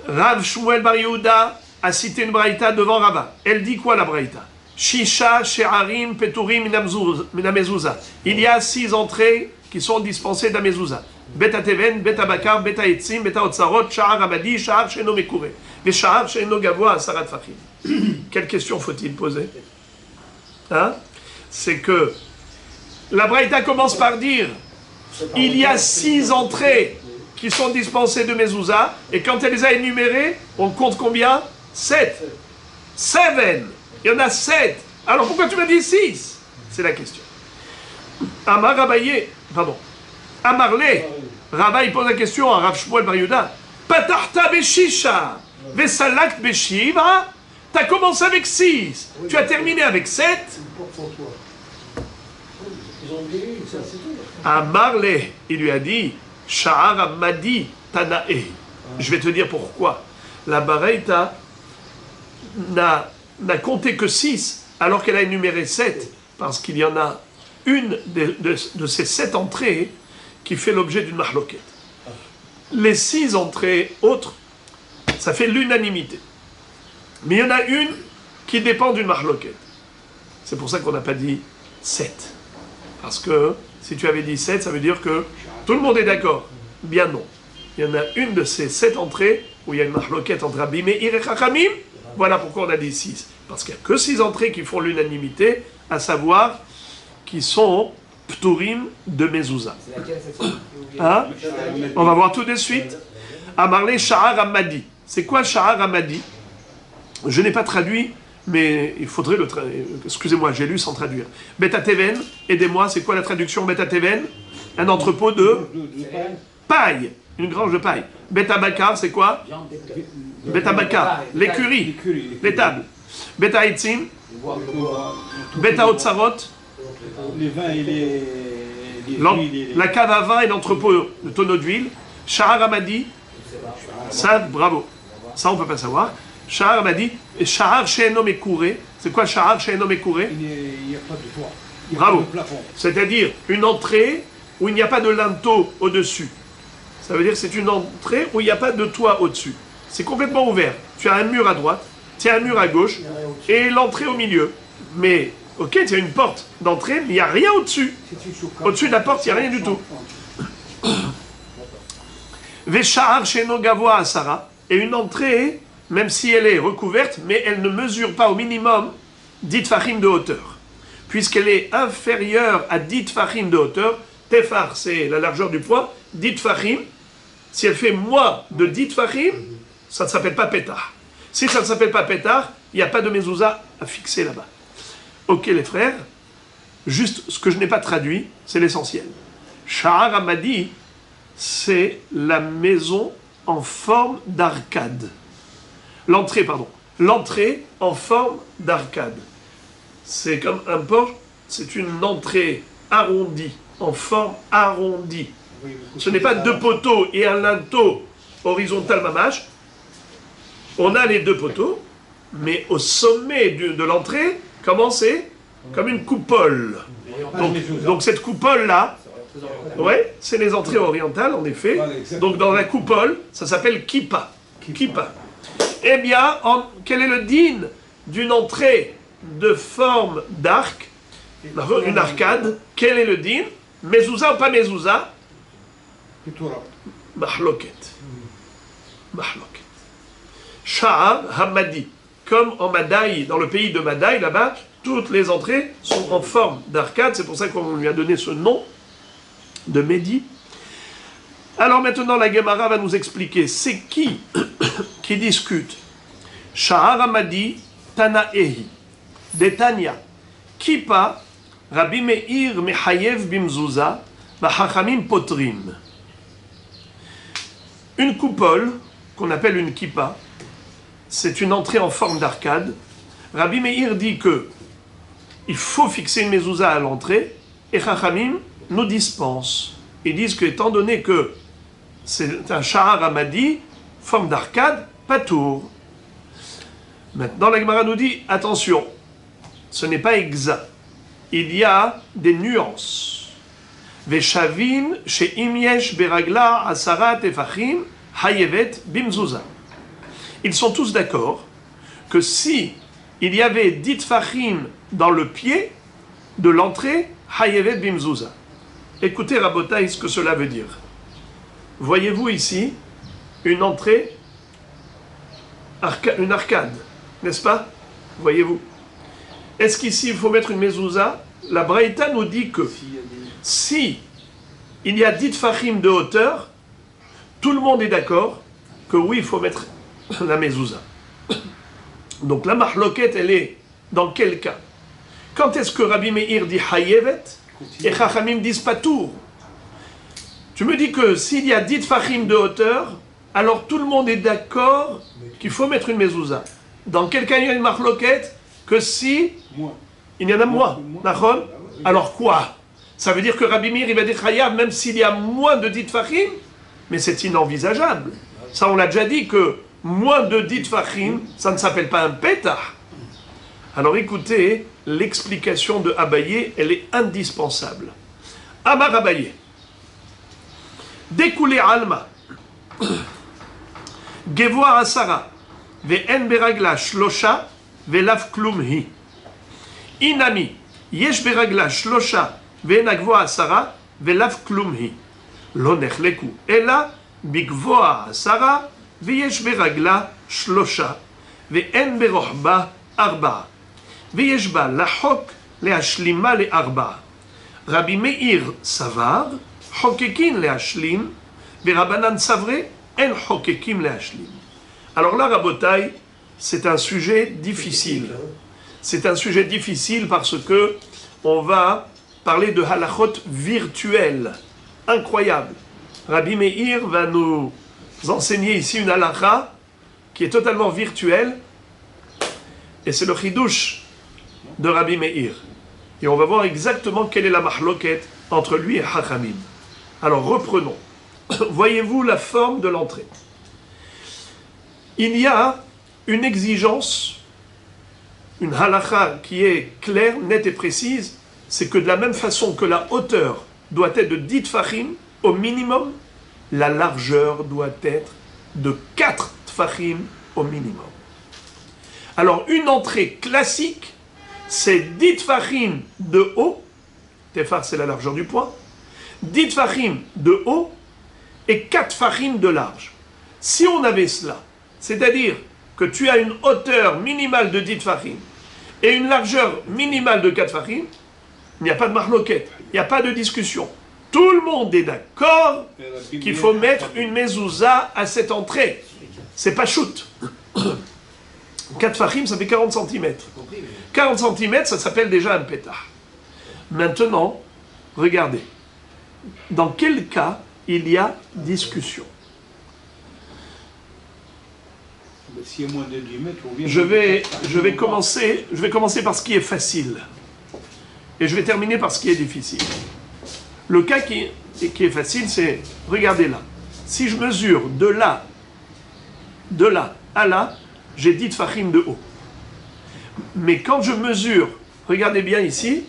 Rav Shmuel Bar Yehuda a cité une braïta devant Rava. Elle dit quoi, la braïta? Shisha she'arim peturim minamezouza. Il y a 6 entrées qui sont dispensées d'amezouza. Beta teven, beta bakar, beta etzim, beta otsarot, sha'ar amadi, sha'ar she'eno mekure. Les sha'ar she'eno gavoa asarat fachim. Quelle question faut-il poser? Hein? C'est que la braïta commence par dire il y a 6 entrées qui sont dispensées de mezouza, et quand elle les a énumérées, on compte combien? 7. 7. Il y en a 7. Alors pourquoi tu m'as dit 6? C'est la question. Amar Rabaye, pardon. Amarle, Rabaye pose la question à Rav Shmuel Bar Yehuda. Patarta beshisha, vesalakt beshiva. Tu as commencé avec 6. Tu as terminé avec 7. Amarle, il lui a dit, Sha'ar Amadi Tanae. Je vais te dire pourquoi. La Baraita n'a compté que 6, alors qu'elle a énuméré 7, parce qu'il y en a une de ces 7 entrées qui fait l'objet d'une mahloket. Les 6 entrées autres, ça fait l'unanimité. Mais il y en a une qui dépend d'une mahloket. C'est pour ça qu'on n'a pas dit 7. Parce que si tu avais dit 7, ça veut dire que tout le monde est d'accord. Bien non. Il y en a une de ces 7 entrées où il y a une mahloket entre Rabbi Meir et Chachamim. Voilà pourquoi on a dit 6. Parce qu'il n'y a que 6 entrées qui font l'unanimité, à savoir qui sont Pturim de Mezouza. C'est laquelle cette fois? Hein? On va voir tout de suite. Amarle Sha'ar Amadi. C'est quoi Sha'ar Amadi? Je n'ai pas traduit, mais il faudrait le traduire. Excusez-moi, j'ai lu sans traduire. Beta Teven, aidez-moi, c'est quoi la traduction Beta Teven? Un entrepôt de paille, une grange de paille. Beta Bakar, c'est quoi? Beta Bakar, l'écurie, l'étable. Beta Etzim, Beta Otsarot, les vins et les huiles. La cave à vin et l'entrepôt de tonneaux d'huile. Sha'ar Amadi, ça, bravo. Ça, on ne peut pas savoir. Sha'ar Amadi, et Sha'ar She'eno Mekure. C'est quoi Sha'ar She'eno Mekure? Il n'y a pas de toit. Bravo. Pas de plafond. C'est-à-dire une entrée où il n'y a pas de linteau au-dessus. Ça veut dire que c'est une entrée où il n'y a pas de toit au-dessus. C'est complètement ouvert. Tu as un mur à droite, tu as un mur à gauche, et l'entrée au milieu. Mais, ok, tu as une porte d'entrée, mais il n'y a rien au-dessus. Au-dessus de la porte, il n'y a rien du tout. Vesha'ar She'eno Gavoa Asara. Et une entrée, même si elle est recouverte, mais elle ne mesure pas au minimum 10 tfachim de hauteur. Puisqu'elle est inférieure à 10 tfachim de hauteur, Tefar, c'est la largeur du poids, 10 tfachim. Si elle fait moins de 10 tfachim, ça ne s'appelle pas pétard. Si ça ne s'appelle pas pétard, il n'y a pas de mezouza à fixer là-bas. Ok les frères, juste ce que je n'ai pas traduit, c'est l'essentiel. Sha'ar Amadi, c'est la maison en forme d'arcade. L'entrée en forme d'arcade. C'est comme un porche, c'est une entrée arrondie, en forme arrondie. Ce n'est pas 2 poteaux et un linteau horizontal mamache. On a les 2 poteaux, mais au sommet de l'entrée, comment c'est? Comme une coupole. Donc cette coupole-là, ouais, c'est les entrées orientales, en effet. Donc dans la coupole, ça s'appelle kippa. Kippa. Eh bien, quel est le din d'une entrée de forme d'arc, une arcade? Quel est le din? Mezouza ou pas mezouza? Mahloket. Mahloket. Sha'ar Hamadi. Comme en Madaï, dans le pays de Madaï, là-bas, toutes les entrées sont en forme d'arcade. C'est pour ça qu'on lui a donné ce nom de Mehdi. Alors maintenant, la Gemara va nous expliquer c'est qui discute. Sha'ar Hamadi Tanaehi. Detania. Kippa Rabbi Meir Mechayev Bimzouza Vachachamim Potrim. Une coupole, qu'on appelle une kippa, c'est une entrée en forme d'arcade. Rabbi Meir dit que il faut fixer une mezouza à l'entrée, et Chachamim nous dispensent. Ils disent qu'étant donné que c'est un shahar amadi, forme d'arcade, pas tour. Maintenant, la Gemara nous dit, attention, ce n'est pas exact. Il y a des nuances. Veshavin, chez Imyesh Beragla, Asarat Efachim, Hayevet Bimzouza. Ils sont tous d'accord que si il y avait 10 Fachim dans le pied de l'entrée, Hayevet Bimzouza. Écoutez, Rabotaï, ce que cela veut dire. Voyez-vous ici une entrée, une arcade, n'est-ce pas? Voyez-vous. Est-ce qu'ici il faut mettre une mezouza? La Braïta nous dit que si il y a 10 fachim de hauteur, tout le monde est d'accord que oui, il faut mettre la mezouza. Donc la mahloket, elle est dans quel cas? Quand est-ce que Rabbi Meir dit hayevet et Chachamim disent patour? Tu me dis que s'il y a 10 fachim de hauteur, alors tout le monde est d'accord qu'il faut mettre une mezouza. Dans quel cas il y a une mahloket? Que si il y en a moins. Alors quoi? Ça veut dire que Rabbi Meir il va dire chayav même s'il y a moins de 10 fachim? Mais c'est inenvisageable. Ça on l'a déjà dit que moins de 10 fachim, ça ne s'appelle pas un pétah. Alors écoutez, l'explication de Abaye, elle est indispensable. Amar Abaye. Découlé alma. Gevoa asara. Ve'en beragla shlosha. Ve'lav klum hi. Inami. Yesh beragla shlosha. Ve'en agvoa asara. Ve'lav klum hi. Lo nechleku. Ela bigvoa asara. Ve'yesh beragla shlosha. Ve'en berohba arba. ויש בה לחוק להשלימה לארבע. רבי מאיר סבר, חוקקין להשלים, ורבנן סברי, אין חוקקים להשלים. Alors là, Rabotai, c'est un sujet difficile. C'est un sujet difficile parce que on va parler de halachot virtuelles, incroyable. Rabbi Meir va nous enseigner ici une halacha qui est totalement virtuelle, et c'est le chidouche de Rabbi Meir. Et on va voir exactement quelle est la mahloket entre lui et Chachamim. Alors reprenons. Voyez-vous la forme de l'entrée? Il y a une exigence, une halakha qui est claire, nette et précise, c'est que de la même façon que la hauteur doit être de 10 tfachim au minimum, la largeur doit être de 4 tfachim au minimum. Alors une entrée classique, c'est 10 tfachim de haut, tefar c'est la largeur du poing, 10 tfachim de haut et 4 tfachim de large. Si on avait cela, c'est-à-dire que tu as une hauteur minimale de 10 tfachim et une largeur minimale de 4 tfachim, il n'y a pas de marloquette, il n'y a pas de discussion. Tout le monde est d'accord qu'il faut mettre une mezouza à cette entrée. C'est pas shoot. 4 fachim, ça fait 40 cm. 40 cm, ça s'appelle déjà un pétard. Maintenant, regardez. Dans quel cas il y a discussion? Je vais commencer par ce qui est facile. Et je vais terminer par ce qui est difficile. Le cas qui est facile, c'est, regardez là. Si je mesure de là à là, j'ai 10 tfachim de haut. Mais quand je mesure, regardez bien ici,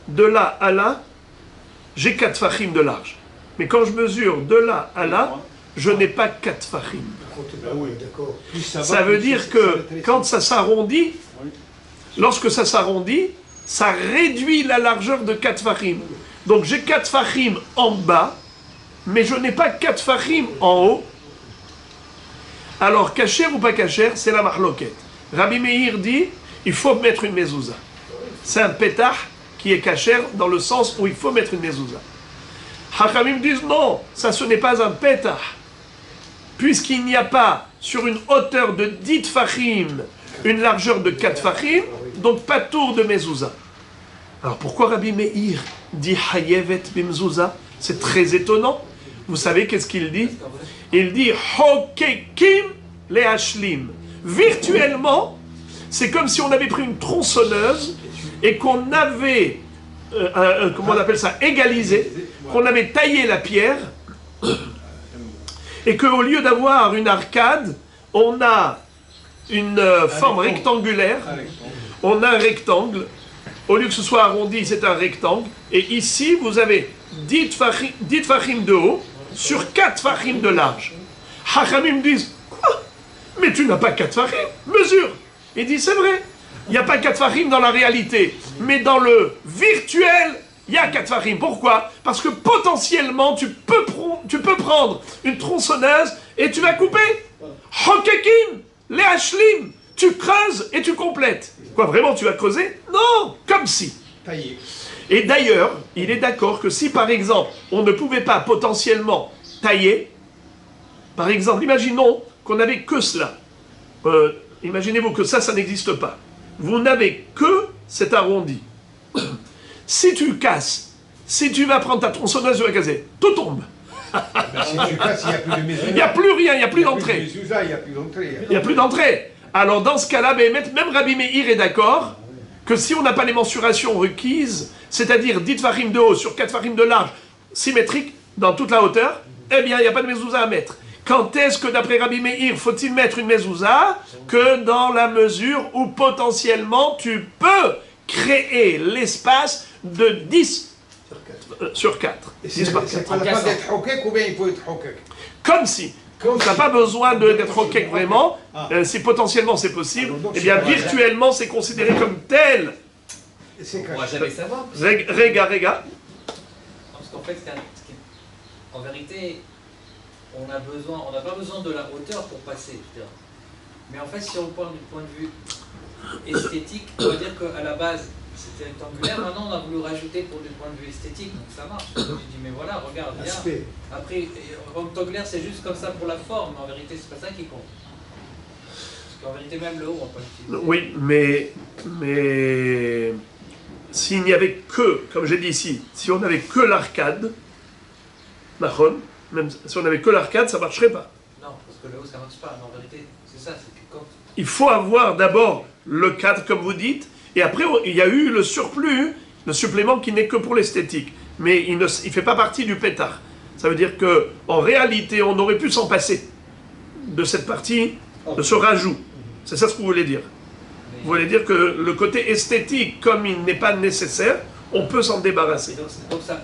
de là à là, j'ai 4 tfachim de large. Mais quand je mesure de là à là, je n'ai pas 4 tfachim. Ça veut dire que quand ça s'arrondit, lorsque ça s'arrondit, ça réduit la largeur de 4 tfachim. Donc j'ai 4 tfachim en bas, mais je n'ai pas 4 tfachim en haut. Alors, kasher ou pas kasher, c'est la mahloket. Rabbi Meir dit, il faut mettre une mezouza. C'est un pétah qui est kasher dans le sens où il faut mettre une mezouza. Chachamim disent, non, ça ce n'est pas un pétah. Puisqu'il n'y a pas, sur une hauteur de 10 tfachim, une largeur de 4 tfachim, donc pas tour de mezouza. Alors pourquoi Rabbi Meir dit hayevet bimzouza? C'est très étonnant. Vous savez qu'est-ce qu'il dit? Il dit hokekim leashlim. Virtuellement, c'est comme si on avait pris une tronçonneuse et qu'on avait, comment on appelle ça, égalisé, qu'on avait taillé la pierre, et qu'au lieu d'avoir une arcade, on a une forme rectangulaire, on a un rectangle, au lieu que ce soit arrondi, c'est un rectangle, et ici vous avez 10 tfachim de haut sur 4 tfachim de large. Hachamim disent, quoi? Mais tu n'as pas 4 tfachim, mesure. Il dit, c'est vrai, il n'y a pas 4 tfachim dans la réalité, mais dans le virtuel, il y a 4 tfachim. Pourquoi? Parce que potentiellement, tu peux prendre une tronçonneuse et tu vas couper. Hokekim, les hashlim, tu creuses et tu complètes. Quoi, vraiment, tu vas creuser? Non, comme si. Taillé. Et d'ailleurs, il est d'accord que si, par exemple, on ne pouvait pas potentiellement tailler, par exemple, imaginons qu'on n'avait que cela. Imaginez-vous que ça n'existe pas. Vous n'avez que cet arrondi. Si tu casses, si tu vas prendre ta tronçonneuse, tu vas casser, tout tombe. Si tu casses, il n'y a plus de maison. Il n'y a plus rien, il n'y a plus d'entrée. Il n'y a plus d'entrée. Il n'y a plus d'entrée. Alors dans ce cas-là, même Rabbi Meir est d'accord que si on n'a pas les mensurations requises, c'est-à-dire 10 tfachim de haut sur 4 tfachim de large, symétriques dans toute la hauteur, eh bien il n'y a pas de mezouza à mettre. Quand est-ce que d'après Rabbi Meir, faut-il mettre une mezouza? Que dans la mesure où potentiellement tu peux créer l'espace de 10 sur 4. 10 par 4. C'est pas la peine d'être hokek ou bien il faut être hokek? Comme si. Tu n'as pas besoin d'être hokek vraiment, si potentiellement c'est possible, eh bien virtuellement c'est considéré comme tel. On ne pourra jamais savoir. Rega. Parce qu'en fait, en vérité, on n'a pas besoin de la hauteur pour passer. Mais en fait, si on parle du point de vue esthétique, on va dire qu'à la base, c'était rectangulaire. Maintenant, on a voulu rajouter pour du point de vue esthétique, donc ça marche. J'ai dit, mais voilà, regarde, bien. Après, rectangulaire, c'est juste comme ça pour la forme, mais en vérité, c'est pas ça qui compte. Parce qu'en vérité, même le haut, on peut l'utiliser. Oui, mais s'il n'y avait que, comme j'ai dit ici, si on n'avait que l'arcade, même si on n'avait que l'arcade, ça ne marcherait pas. Non, parce que le haut, ça ne marche pas. Mais en vérité, c'est ça, c'est que quand... Il faut avoir d'abord le cadre, comme vous dites, et après, il y a eu le surplus, le supplément qui n'est que pour l'esthétique. Mais il ne fait pas partie du pétard. Ça veut dire qu'en réalité, on aurait pu s'en passer de cette partie, de ce rajout. C'est ça ce que vous voulez dire. Vous voulez dire que le côté esthétique, comme il n'est pas nécessaire, on peut s'en débarrasser. Donc ça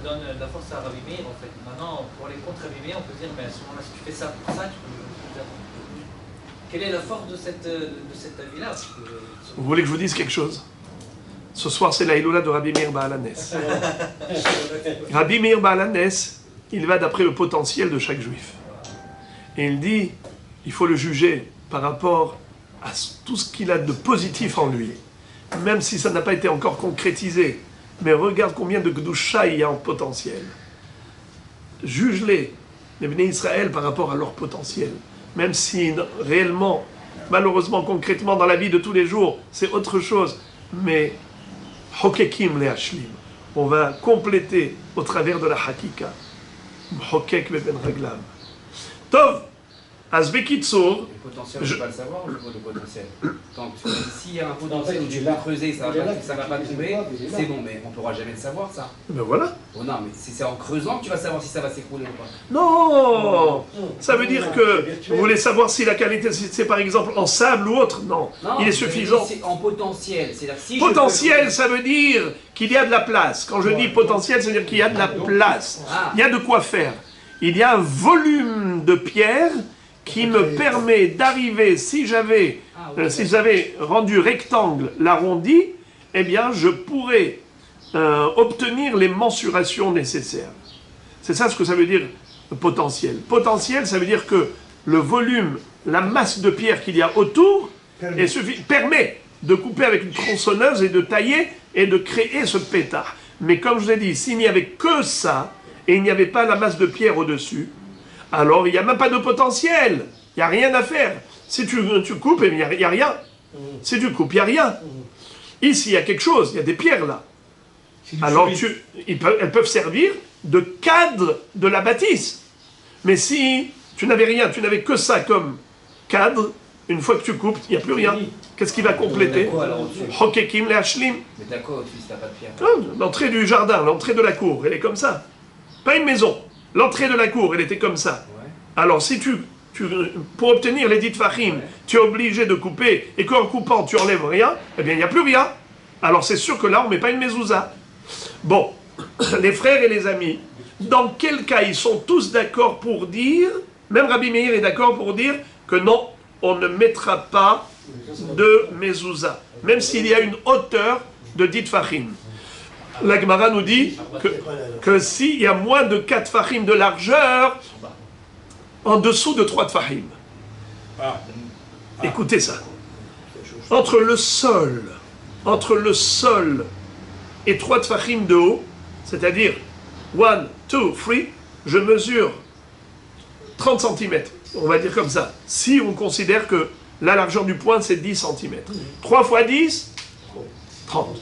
donne de la force à Rabbi Meir, en fait. Maintenant, pour les contre Rabbi Meir, on peut dire, mais à ce moment-là, si tu fais ça pour ça, tu peux... Quelle est la force de cet avis-là? Vous voulez que je vous dise quelque chose? Ce soir, c'est la Iloula de Rabbi Meir Baal HaNes. Rabbi Meir Baal HaNes, il va d'après le potentiel de chaque juif. Et il dit, il faut le juger par rapport à tout ce qu'il a de positif en lui. Même si ça n'a pas été encore concrétisé. Mais regarde combien de Gdusha il y a en potentiel. Juge-les, les Bnei Israël, par rapport à leur potentiel. Même si réellement, malheureusement, concrètement, dans la vie de tous les jours, c'est autre chose. Mais, Hokekim le Hashlim, on va compléter au travers de la Hakika. Hokek ben Raglam. Tov, Azbekitsour. Le potentiel, on ne peut pas le savoir, le potentiel. S'il y a un potentiel où tu peux creuser, ça ne va pas tomber, c'est bon, mais on ne pourra jamais le savoir, ça. Ben voilà. Oh non, mais c'est en creusant que tu vas savoir si ça va s'écrouler ou pas. Non, ça veut dire que vous voulez savoir si la qualité, c'est par exemple en sable ou autre. Non, il est suffisant. C'est en potentiel. Si potentiel, ça veut dire qu'il y a de la place. Quand je dis potentiel, ça veut dire qu'il y a de la place. Il y a de quoi faire. Il y a un volume de pierre qui me permet d'arriver, si j'avais rendu rectangle l'arrondi, eh bien je pourrais obtenir les mensurations nécessaires. C'est ça ce que ça veut dire potentiel. Potentiel, ça veut dire que le volume, la masse de pierre qu'il y a autour permet de couper avec une tronçonneuse et de tailler et de créer ce pétard. Mais comme je vous ai dit, s'il n'y avait que ça, et il n'y avait pas la masse de pierre au-dessus, alors il n'y a même pas de potentiel. Il n'y a rien à faire. Si tu coupes, il n'y a rien. Si tu coupes, il n'y a rien. Ici, il y a quelque chose, il y a des pierres là. Alors elles peuvent servir de cadre de la bâtisse. Mais si tu n'avais rien, tu n'avais que ça comme cadre, Une fois que tu coupes, il n'y a plus rien. Qu'est-ce qui va compléter? Hokekim le hashlim. Mais d'accord, au-dessus, si t'as pas de pierre. L'entrée du jardin, l'entrée de la cour, elle est comme ça. Pas une maison. L'entrée de la cour, elle était comme ça. Ouais. Alors si pour obtenir les dites fachim, tu es obligé de couper, et qu'en coupant tu enlèves rien, eh bien il n'y a plus rien. Alors c'est sûr que là on ne met pas une mezouza. Bon, les frères et les amis, dans quel cas ils sont tous d'accord pour dire, même Rabbi Meir est d'accord pour dire que non, on ne mettra pas de mezouza, même s'il y a une hauteur de dites fachim. La Gemara nous dit que s'il y a moins de 4 fachim de largeur, en dessous de 3 tfahim. Écoutez ça. Entre le sol et 3 tfahim de haut, c'est-à-dire 1, 2, 3, je mesure 30 cm. On va dire comme ça. Si on considère que la largeur du poing, c'est 10 cm. 3 fois 10, 30.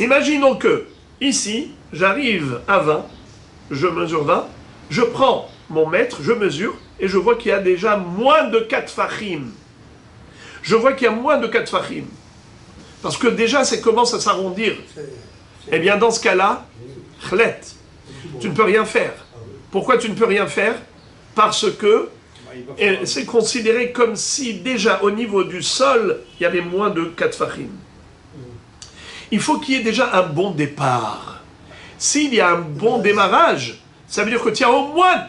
Imaginons que, ici, j'arrive à 20, je mesure 20, je prends mon mètre, je mesure, et je vois qu'il y a déjà moins de 4 fachim. Je vois qu'il y a moins de 4 fachim. Parce que déjà, ça commence à s'arrondir. Eh bien, dans ce cas-là, chlet, tu ne peux rien faire. Pourquoi tu ne peux rien faire? Parce que c'est considéré comme si déjà au niveau du sol, il y avait moins de 4 fachim. Il faut qu'il y ait déjà un bon départ. S'il y a un bon démarrage, ça veut dire que tu as au moins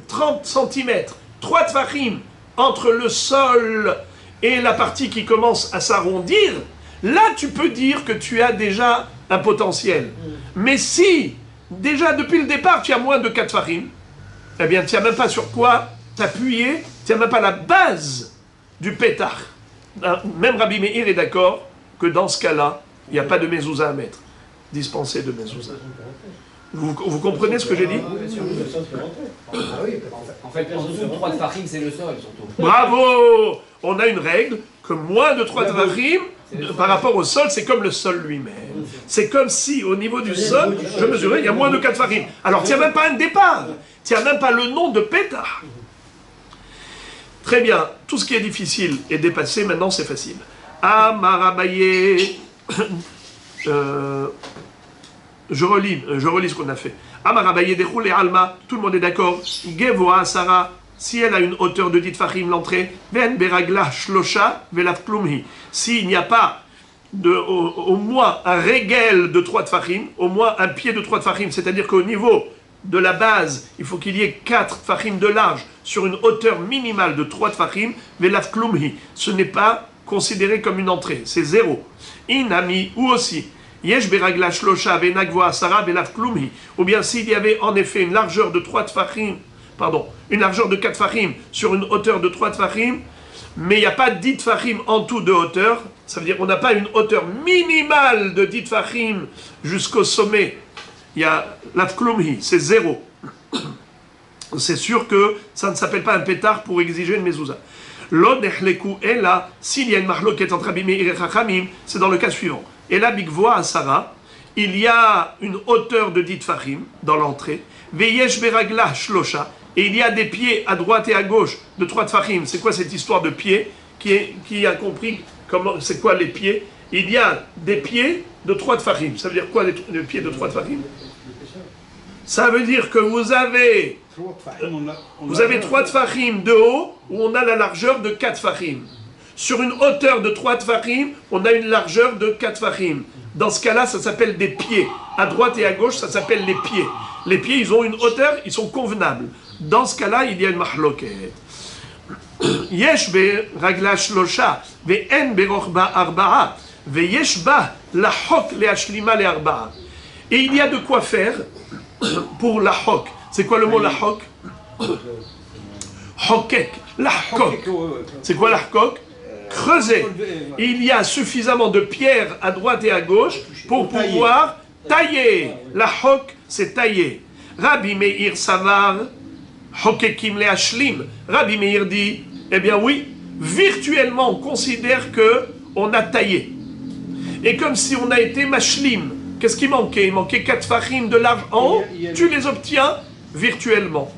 30 cm, 3 tfachim entre le sol et la partie qui commence à s'arrondir. Là, tu peux dire que tu as déjà un potentiel. Mais si, déjà depuis le départ, tu as moins de 4 tfachim, eh bien, tu n'as même pas sur quoi t'appuyer, tu n'as même pas la base du pétard. Même Rabbi Meir est d'accord que dans ce cas-là, il n'y a pas de mezouza à mettre. Dispensé de mezouza. Vous comprenez ce que j'ai dit? En fait, en dessous de 3 tfachim, c'est le sol, surtout. Bravo! On a une règle que moins de 3 tfachim, par rapport au sol, c'est comme le sol lui-même. C'est comme si, au niveau du sol, je mesurais, il y a moins de 4 tfachim. Alors, tu n'as même pas un départ. Tu n'as même pas le nom de pétard. Très bien. Tout ce qui est difficile est dépassé. Maintenant, c'est facile. Amarabaye... Je relis ce qu'on a fait. Amarabaye dechoul et alma, tout le monde est d'accord. Gevoa Sarah, si elle a une hauteur de 10 tfachim l'entrée, ven beragla shlosha velav klumhi. S'il n'y a pas au moins un régel de 3 tfachim, au moins un pied de 3 tfachim, c'est-à-dire qu'au niveau de la base, il faut qu'il y ait 4 tfachim de large sur une hauteur minimale de 3 tfachim, velav klumhi. Ce n'est pas considéré comme une entrée, c'est 0. Inami, ou aussi, yesh beragla shlosha venagvoa sara velav klumhi. Ou bien s'il y avait en effet une largeur de 3 tfachim, une largeur de 4 tfachim sur une hauteur de 3 tfachim, mais il n'y a pas 10 tfachim en tout de hauteur, ça veut dire qu'on n'a pas une hauteur minimale de 10 tfachim jusqu'au sommet. Il y a l'afklumhi, c'est 0. C'est sûr que ça ne s'appelle pas un pétard pour exiger une mezouza. L'odechleku est là, s'il y a une marloquette entre Rabbi Meir et Chachamim, c'est dans le cas suivant. Et là, bigvoa à Sarah, il y a une hauteur de 10 tfachim dans l'entrée, veyesh beragla shlosha, et il y a des pieds à droite et à gauche de 3 tfachim. C'est quoi cette histoire de pieds? Qui a compris c'est quoi les pieds? Il y a des pieds de 3 tfachim. Ça veut dire quoi les pieds de 3 tfachim? Ça veut dire que vous avez 3 tfachim de haut où on a la largeur de 4 tfachim. Sur une hauteur de 3 tfachim, on a une largeur de 4 tfachim. Dans ce cas-là, ça s'appelle des pieds. À droite et à gauche, ça s'appelle les pieds. Les pieds, ils ont une hauteur, ils sont convenables. Dans ce cas-là, il y a une mahloket. Yesh be ragla shlosha ve'en berochba arba'a ve'yesh ba lahok le'ashlima le'arba'a. Et il y a de quoi faire pour lahok. C'est quoi le mot lahok? Hokek. Lahkok. C'est quoi lahkok? Creuser. Il y a suffisamment de pierres à droite et à gauche pour pouvoir tailler. Lahok, c'est tailler. Rabbi Meir Savar, Hokekim le Hashlim. Rabbi Meir dit, eh bien oui, virtuellement on considère que on a taillé. Et comme si on a été Mashlim. Qu'est-ce qui manquait? Il manquait 4 fachim de large en haut. Tu les obtiens virtuellement.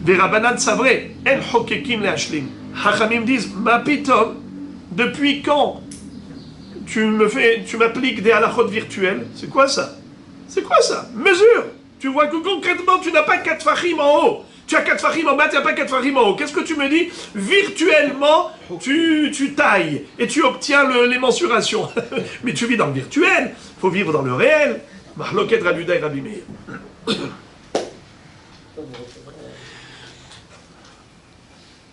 Verabanan Savre, En Hokekim le Hashlim. Hachamim disent, ma pitom, depuis quand tu m'appliques des halachot virtuels? C'est quoi ça? C'est quoi ça? Mesure! Tu vois que concrètement, tu n'as pas 4 fachim en haut. Tu as 4 fachim en bas, tu n'as pas 4 fachim en haut. Qu'est-ce que tu me dis? Virtuellement, tu tailles et tu obtiens les mensurations. Mais tu vis dans le virtuel, il faut vivre dans le réel. Mahloket Rabbi Yehuda et Rabbi Meir.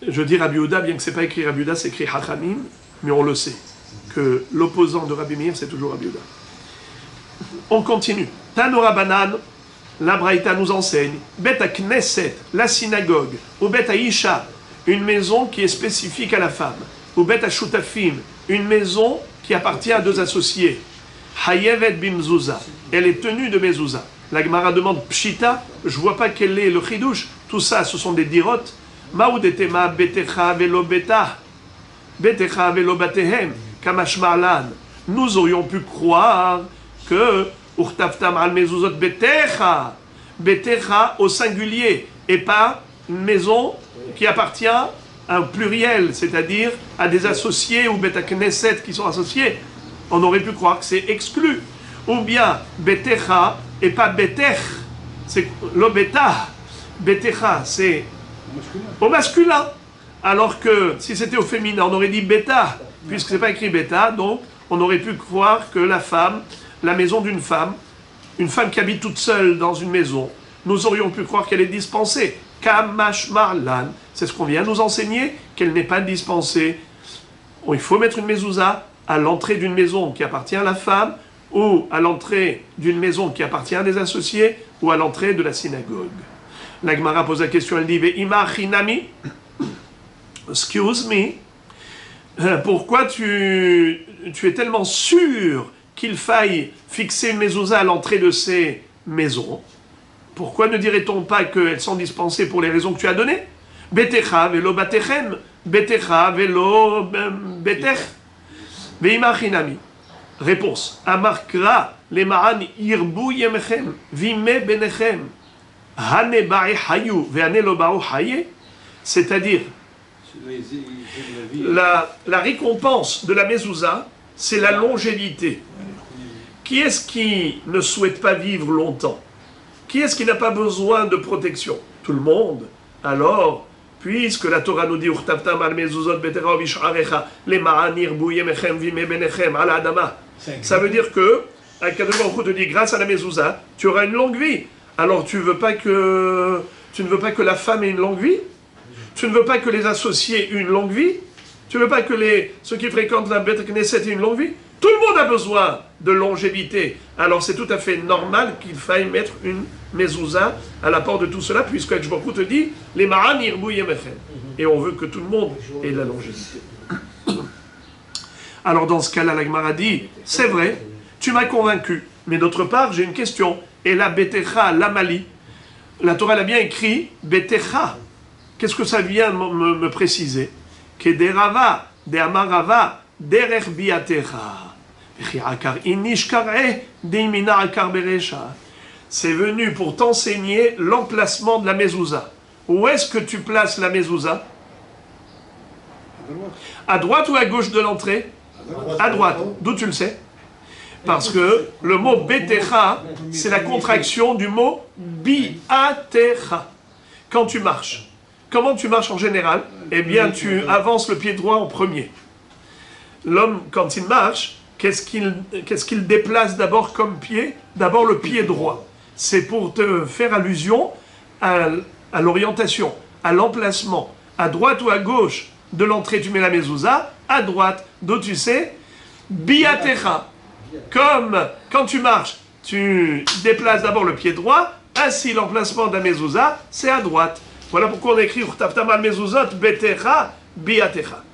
Je dis Rabbi Yehuda, bien que ce n'est pas écrit Rabbi Yehuda, c'est écrit Hachamim, mais on le sait, que l'opposant de Rabbi Meir, c'est toujours Rabbi Yehuda. On continue. Tanora Banan, la Braïta nous enseigne, Bet à Knesset, la synagogue, ou Bet à Isha, une maison qui est spécifique à la femme, ou Bet à Shutafim, une maison qui appartient à 2 associés. Hayevet bimzouza, elle est tenue de mezouza. La Gemara demande Pshita, je vois pas quel est le chidouche, tout ça ce sont des dirotes. Maoudetema betecha velo beta, betecha velo batehem, kamashmarlan. Nous aurions pu croire que urtaftam al mezuzot betecha, betecha au singulier, et pas une maison qui appartient à un pluriel, c'est-à-dire à des associés ou beta knesset qui sont associés. On aurait pu croire que c'est exclu. Ou bien betecha et pas betech, c'est l'obeta. Betecha, c'est au masculin. Alors que si c'était au féminin, on aurait dit beta, puisque c'est pas écrit beta, donc on aurait pu croire que la femme, la maison d'une femme, une femme qui habite toute seule dans une maison, nous aurions pu croire qu'elle est dispensée. Kamash marlan, c'est ce qu'on vient nous enseigner, qu'elle n'est pas dispensée. Il faut mettre une mezouza à l'entrée d'une maison qui appartient à la femme, ou à l'entrée d'une maison qui appartient à des associés, ou à l'entrée de la synagogue. La Gemara pose la question, elle dit, Ve'ima chinami, excuse me, pourquoi tu es tellement sûr qu'il faille fixer une mezouza à l'entrée de ces maisons? Pourquoi ne dirait-on pas qu'elles sont dispensées pour les raisons que tu as données? Betecha velo batechem, betecha velo betech. Ve'ima chinami. Réponse. Amarkra le'ma'an irbu yemechem, vime benechem, hane ba'i hayu, ve'hane lo ba'u haye. C'est-à-dire, la récompense de la mezouza, c'est la longévité. Qui est-ce qui ne souhaite pas vivre longtemps? Qui est-ce qui n'a pas besoin de protection? Tout le monde. Alors, puisque la Torah nous dit Urtavtam al mezuzot betera vish'arecha lema'an irbu yemechem vime benechem ala adama. Ça veut dire que Akadosh Baruch Hu te dit grâce à la mezouza, tu auras une longue vie. Alors tu ne veux pas que la femme ait une longue vie? Tu ne veux pas que les associés aient une longue vie? Tu ne veux pas que ceux qui fréquentent la Beth Knesset aient une longue vie? Tout le monde a besoin de longévité. Alors c'est tout à fait normal qu'il faille mettre une mezouza à la porte de tout cela, puisque Akadosh Baruch Hu te dit les ma'an irbu yemechem. Et on veut que tout le monde ait de la longévité. Alors dans ce cas-là, la Gemara dit, c'est vrai, tu m'as convaincu, mais d'autre part, j'ai une question. Et la betecha, la mali, la Torah l'a bien écrit, betecha. Qu'est-ce que ça vient me préciser? Kederava, de amarava, derech biatecha. C'est venu pour t'enseigner l'emplacement de la mezouza. Où est-ce que tu places la mezouza? À droite ou à gauche de l'entrée? À droite. D'où tu le sais? Parce que le mot betecha, c'est la contraction du mot biatecha. Quand tu marches. Comment tu marches en général? Eh bien, tu avances le pied droit en premier. L'homme, quand il marche, qu'est-ce qu'il déplace d'abord comme pied? D'abord le pied droit. C'est pour te faire allusion à l'orientation, à l'emplacement. À droite ou à gauche de l'entrée, tu mets la mezouza. À droite, d'où tu sais? Biatecha. Comme quand tu marches, tu déplaces d'abord le pied droit. Ainsi, l'emplacement de la mezouza, c'est à droite. Voilà pourquoi on écrit Urtavtam al mezuzot betecha biatecha.